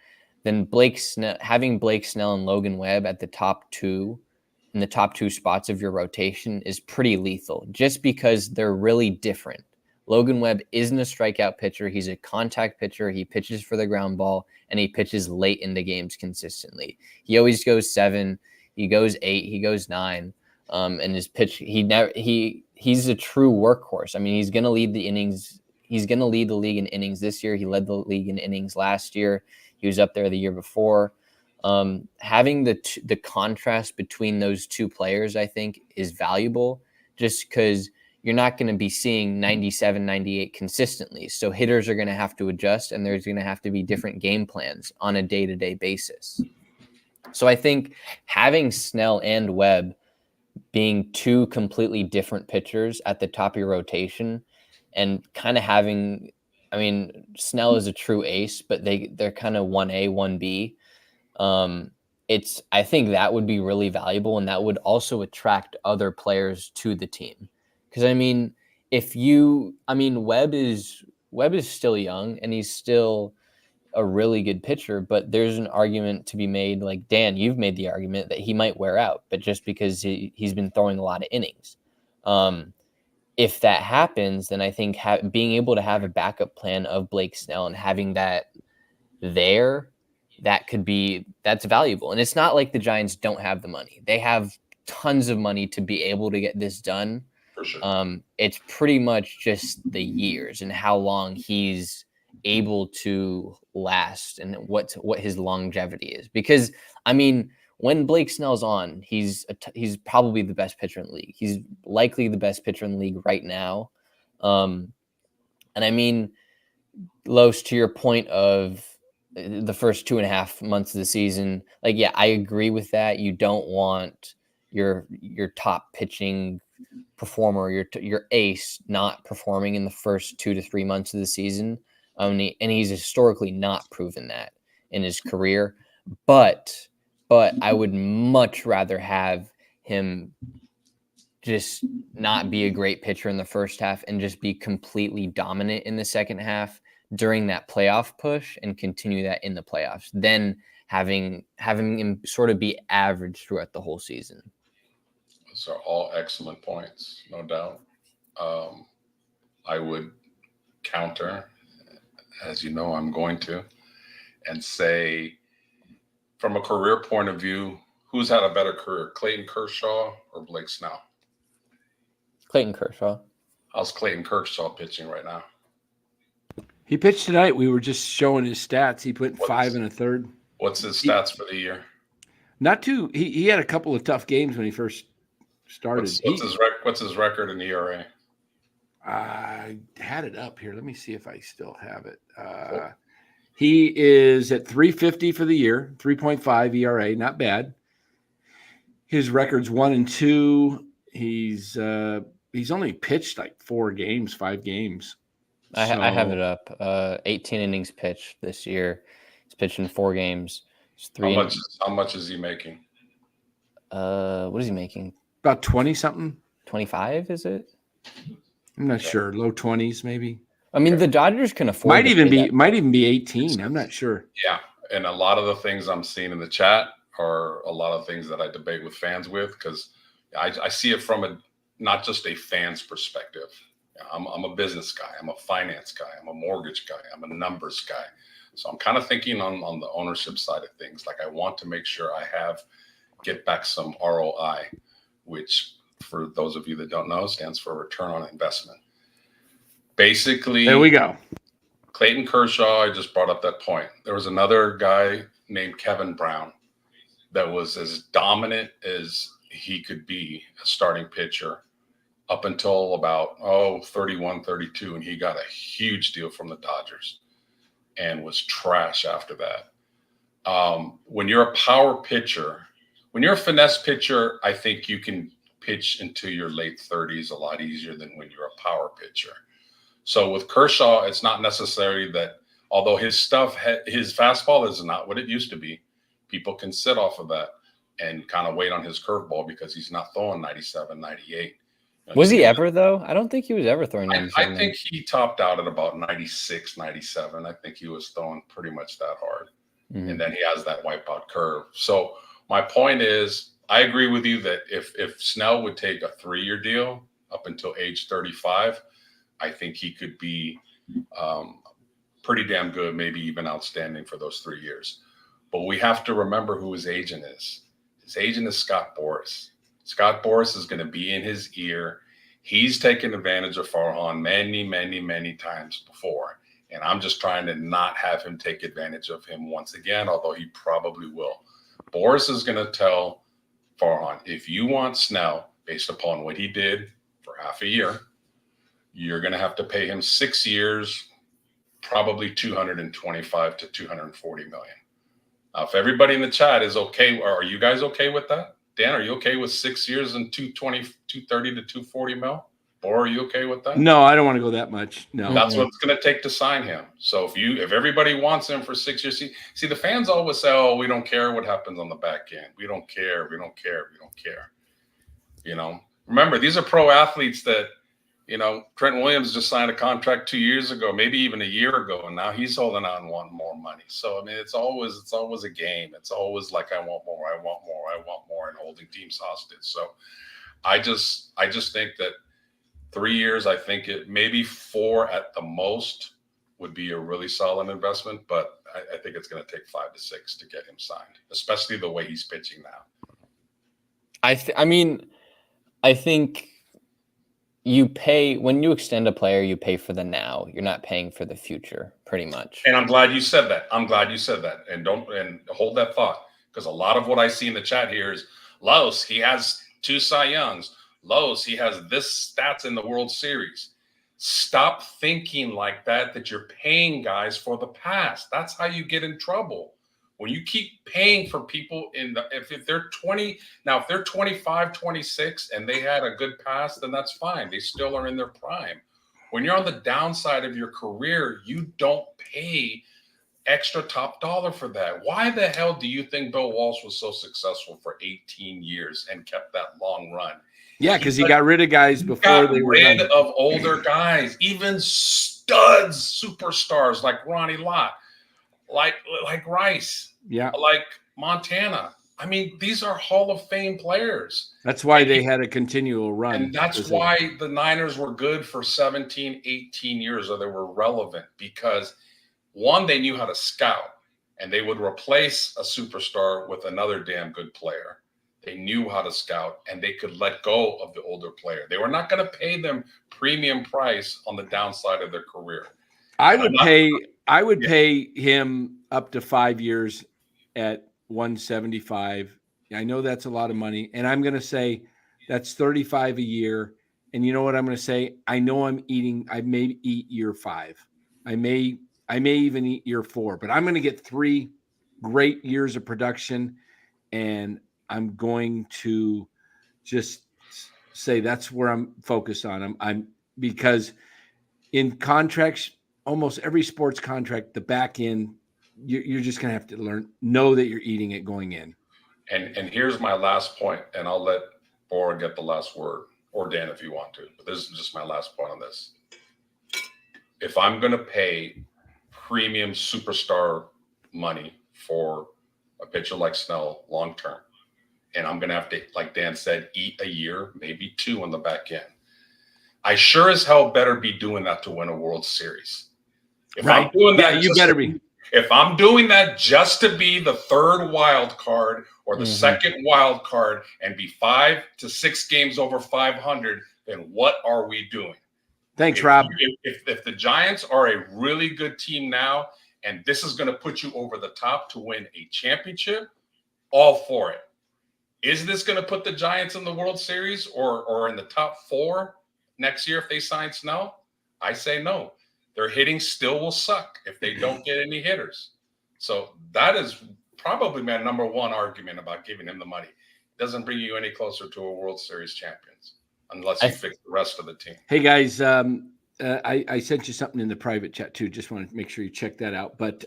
then having Blake Snell and Logan Webb at the top two spots of your rotation is pretty lethal, just because they're really different. Logan Webb isn't a strikeout pitcher. He's a contact pitcher. He pitches for the ground ball, and he pitches late into games consistently. He always goes 7, he goes 8, he goes 9. And his pitch, he's a true workhorse. I mean, he's going to lead the innings. He's going to lead the league in innings this year. He led the league in innings last year. He was up there the year before. Having the contrast between those two players, I think, is valuable, just because you're not going to be seeing 97, 98 consistently. So hitters are going to have to adjust, and there's going to have to be different game plans on a day-to-day basis. So I think having Snell and Webb being two completely different pitchers at the top of your rotation, and kind of having, I mean, Snell is a true ace, but they're kind of 1A, 1B. I think that would be really valuable, and that would also attract other players to the team. Because I mean, Webb is still young, and he's still a really good pitcher, but there's an argument to be made, like Dan, you've made the argument that he might wear out, but just because he's been throwing a lot of innings. If that happens, then I think being able to have a backup plan of Blake Snell and having that there, that's valuable. And it's not like the Giants don't have the money. They have tons of money to be able to get this done. For sure. It's pretty much just the years and how long he's able to last and what his longevity is. Because I mean, when Blake Snell's on, he's probably the best pitcher in the league. He's likely the best pitcher in the league right now. And I mean, Los, to your point of the first 2.5 months of the season, like, yeah, I agree with that. You don't want your top pitching performer, your ace, not performing in the first 2 to 3 months of the season. And he's historically not proven that in his career. But I would much rather have him just not be a great pitcher in the first half and just be completely dominant in the second half during that playoff push and continue that in the playoffs, than having him sort of be average throughout the whole season. Those are all excellent points, no doubt. I would counter, as you know I'm going to, and say, from a career point of view, who's had a better career, Clayton Kershaw or Blake Snell? Clayton Kershaw. How's Clayton Kershaw pitching right now? He pitched tonight. We were just showing his stats. He put 5 1/3. What's his stats for the year? Not too. He had a couple of tough games when he first started. What's his record in the ERA? I had it up here. Let me see if I still have it. He is at 3.50 for the year, 3.5 ERA, not bad. His record's 1-2. He's only pitched like 5 games. I have it up. 18 innings pitched this year. He's pitched in 4 games. How much is he making? What is he making? About 20 something. 25, is it? I'm not sure. Low 20s maybe. I mean, the Dodgers can afford. Might even be 18. I'm not sure. Yeah, and a lot of the things I'm seeing in the chat are a lot of things that I debate with fans with, because I see it from not just a fan's perspective. I'm a business guy. I'm a finance guy. I'm a mortgage guy. I'm a numbers guy. So I'm kind of thinking on the ownership side of things. Like, I want to make sure I get back some ROI, which, for those of you that don't know, stands for return on investment. Basically, there we go. Clayton Kershaw, I just brought up that point. There was another guy named Kevin Brown that was as dominant as he could be, a starting pitcher, up until about 31, 32, and he got a huge deal from the Dodgers and was trash after that. When you're a power pitcher, when you're a finesse pitcher, I think you can pitch into your late 30s a lot easier than when you're a power pitcher. So with Kershaw, it's not necessary that, although his fastball is not what it used to be, people can sit off of that and kind of wait on his curveball because he's not throwing 97, 98. Was he ever, though? I don't think he was ever throwing 97. I think he topped out at about 96, 97. I think he was throwing pretty much that hard. Mm-hmm. And then he has that wipeout curve. So my point is, I agree with you that if Snell would take a 3-year deal up until age 35, I think he could be pretty damn good, maybe even outstanding for those 3 years. But we have to remember who his agent is. His agent is Scott Boras. Scott Boras is going to be in his ear. He's taken advantage of Farhan many, many, many times before. And I'm just trying to not have him take advantage of him once again, although he probably will. Boras is going to tell Farhan, if you want Snell, based upon what he did for half a year, you're going to have to pay him 6 years, probably 225 to 240 million. Now, if everybody in the chat is okay, are you guys okay with that? Dan, are you okay with 6 years and 220, 230 to 240 mil? Or are you okay with that? No, I don't want to go that much. No. That's what it's going to take to sign him. So if everybody wants him for 6 years, see, the fans always say, oh, we don't care what happens on the back end. We don't care. We don't care. We don't care. You know, remember, these are pro athletes that, you know, Trent Williams just signed a contract 2 years ago, maybe even a year ago, and now he's holding out and wanting more money. So, I mean, it's always a game. It's always like, I want more, I want more, I want more, and holding teams hostage. So I just think that 3 years, I think it maybe 4 at the most would be a really solid investment, but I think it's going to take 5 to 6 to get him signed, especially the way he's pitching now. I think you pay when you extend a player, you pay for the now. You're not paying for the future, pretty much. And I'm glad you said that. And don't hold that thought, because a lot of what I see in the chat here is Los, he has 2 Cy Youngs. Los, he has this stats in the World Series. Stop thinking like that you're paying guys for the past. That's how you get in trouble. When you keep paying for people if they're 20, now if they're 25, 26 and they had a good past, then that's fine. They still are in their prime. When you're on the downside of your career, you don't pay extra top dollar for that. Why the hell do you think Bill Walsh was so successful for 18 years and kept that long run? Yeah, because he got rid of guys before they were done. Of older guys, even studs, superstars like Ronnie Lott, like Rice, like Montana. I mean, these are Hall of Fame players. That's why they had a continual run. And that's why the Niners were good for 17, 18 years, or they were relevant, because one, they knew how to scout, and they would replace a superstar with another damn good player. They knew how to scout, and they could let go of the older player. They were not going to pay them premium price on the downside of their career. I would pay him up to 5 years at 175. I know that's a lot of money, and I'm going to say that's 35 a year. And you know what I'm going to say? I know I may eat year 5. I may even eat year 4, but I'm going to get 3 great years of production, and I'm going to just say that's where I'm focused on. I'm because in contracts, almost every sports contract, the back end, you're just going to have to know that you're eating it going in. And here's my last point, and I'll let Bora get the last word, or Dan if you want to. But this is just my last point on this. If I'm going to pay premium superstar money for a pitcher like Snell long term, and I'm going to have to, like Dan said, eat a year, maybe 2 on the back end, I sure as hell better be doing that to win a World Series. If I'm doing that, you better be. If I'm doing that just to be the 3rd wild card or the 2nd wild card and be 5 to 6 games over 500, then what are we doing? Thanks, Rob. If the Giants are a really good team now, and this is going to put you over the top to win a championship, all for it. Is this going to put the Giants in the World Series or in the top 4 next year if they sign Snell? I say no. Their hitting still will suck if they don't get any hitters. So that is probably my number 1 argument about giving him the money. It doesn't bring you any closer to a World Series champions unless you fix the rest of the team. Hey, guys, I sent you something in the private chat too. Just want to make sure you check that out. But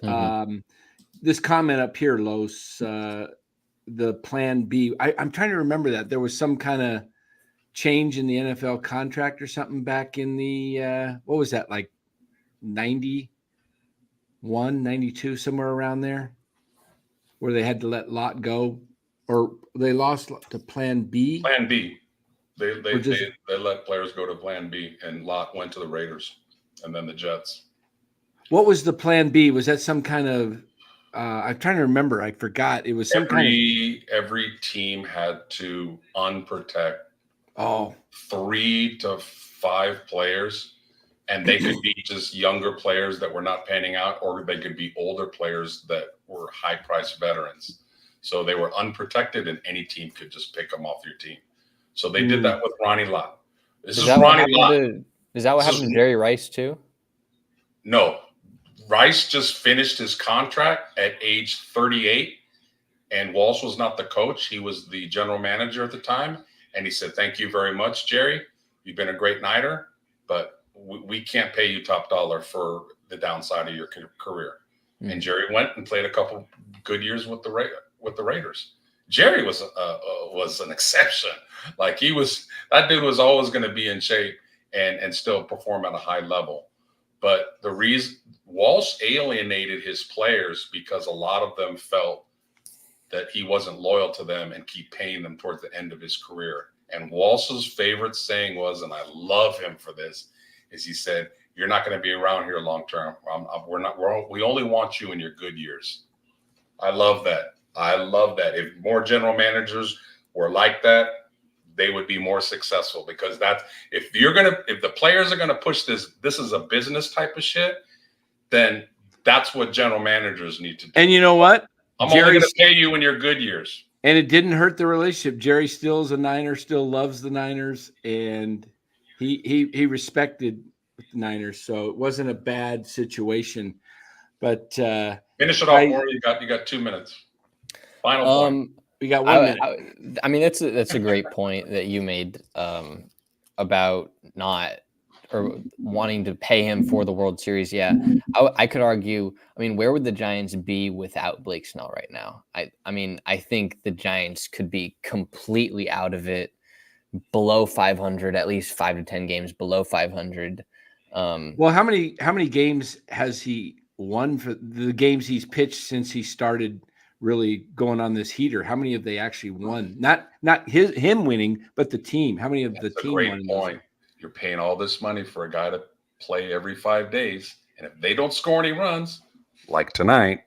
this comment up here, Los, the plan B. I'm trying to remember that there was some kind of change in the NFL contract or something back in the what was that, like 91, 92, somewhere around there, where they had to let Lott go, or they lost to Plan B. Plan B. They let players go to Plan B, and Lott went to the Raiders, and then the Jets. What was the Plan B? Was that some kind of? I'm trying to remember. I forgot. It was some every team had to unprotect 3 to 5 players, and they could be just younger players that were not panning out, or they could be older players that were high-priced veterans. So they were unprotected, and any team could just pick them off your team. So they did that with Ronnie Lott. Is that what happened to Jerry Rice too? No. Rice just finished his contract at age 38, and Walsh was not the coach. He was the general manager at the time. And he said, "Thank you very much, Jerry. You've been a great Nighter, but we can't pay you top dollar for the downside of your career." And Jerry went and played a couple good years with the Raiders. Jerry was an exception. Like that dude was always going to be in shape and still perform at a high level. But the reason Walsh alienated his players because a lot of them felt that he wasn't loyal to them and keep paying them towards the end of his career. And Walsh's favorite saying was, and I love him for this, is he said, "You're not going to be around here long term. We only want you in your good years." I love that. If more general managers were like that, they would be more successful, because if the players are gonna push this is a business type of shit, then that's what general managers need to do. And you know what? I'm only gonna pay you in your good years. And it didn't hurt the relationship. Jerry still is a Niner, still loves the Niners, and he respected the Niners, so it wasn't a bad situation. But finish it off, Warren. You got 2 minutes. Final point. We got 1 minute. I mean, that's a great point that you made about not or wanting to pay him for the World Series. Yeah, I could argue. I mean, where would the Giants be without Blake Snell right now? I mean, I think the Giants could be completely out of it, below 500, at least 5 to 10 games below 500. Well, how many games has he won for the games he's pitched since he started really going on this heater? How many have they actually won? Not him winning, but the team. How many of the team won? Great point. You're paying all this money for a guy to play every 5 days, and if they don't score any runs, like tonight,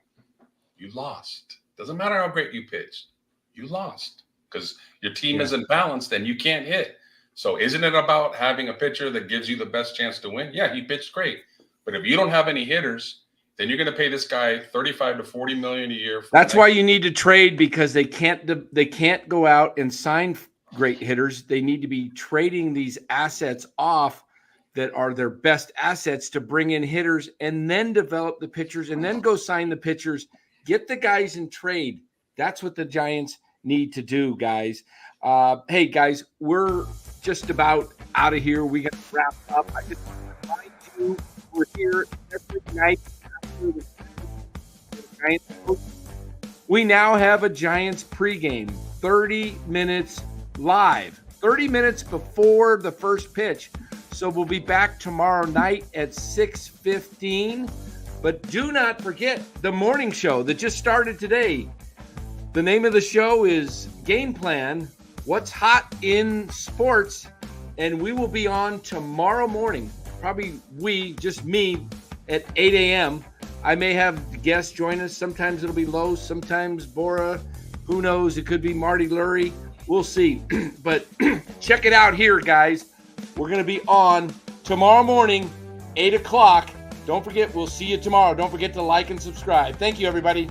you lost. Doesn't matter how great you pitched, you lost because your team isn't balanced and you can't hit. So isn't it about having a pitcher that gives you the best chance to win? Yeah, he pitched great, but if you don't have any hitters, then you're going to pay this guy $35 to $40 million a year. That's why you need to trade, because they can't go out and sign great hitters. They need to be trading these assets off that are their best assets to bring in hitters, and then develop the pitchers, and then go sign the pitchers. Get the guys in trade. That's what the Giants need to do, guys. Hey, guys, we're just about out of here. We got to wrap up. I just want to remind you, we're here every night. We now have a Giants pregame, 30 minutes live, 30 minutes before the first pitch. So we'll be back tomorrow night at 6:15. But do not forget the morning show that just started today. The name of the show is Game Plan, What's Hot in Sports. And we will be on tomorrow morning, probably just me, at 8 a.m. I may have guests join us. Sometimes it'll be Lowe, sometimes Bora. Who knows? It could be Marty Lurie. We'll see. But check it out here, guys. We're going to be on tomorrow morning, 8 o'clock. Don't forget, we'll see you tomorrow. Don't forget to like and subscribe. Thank you, everybody.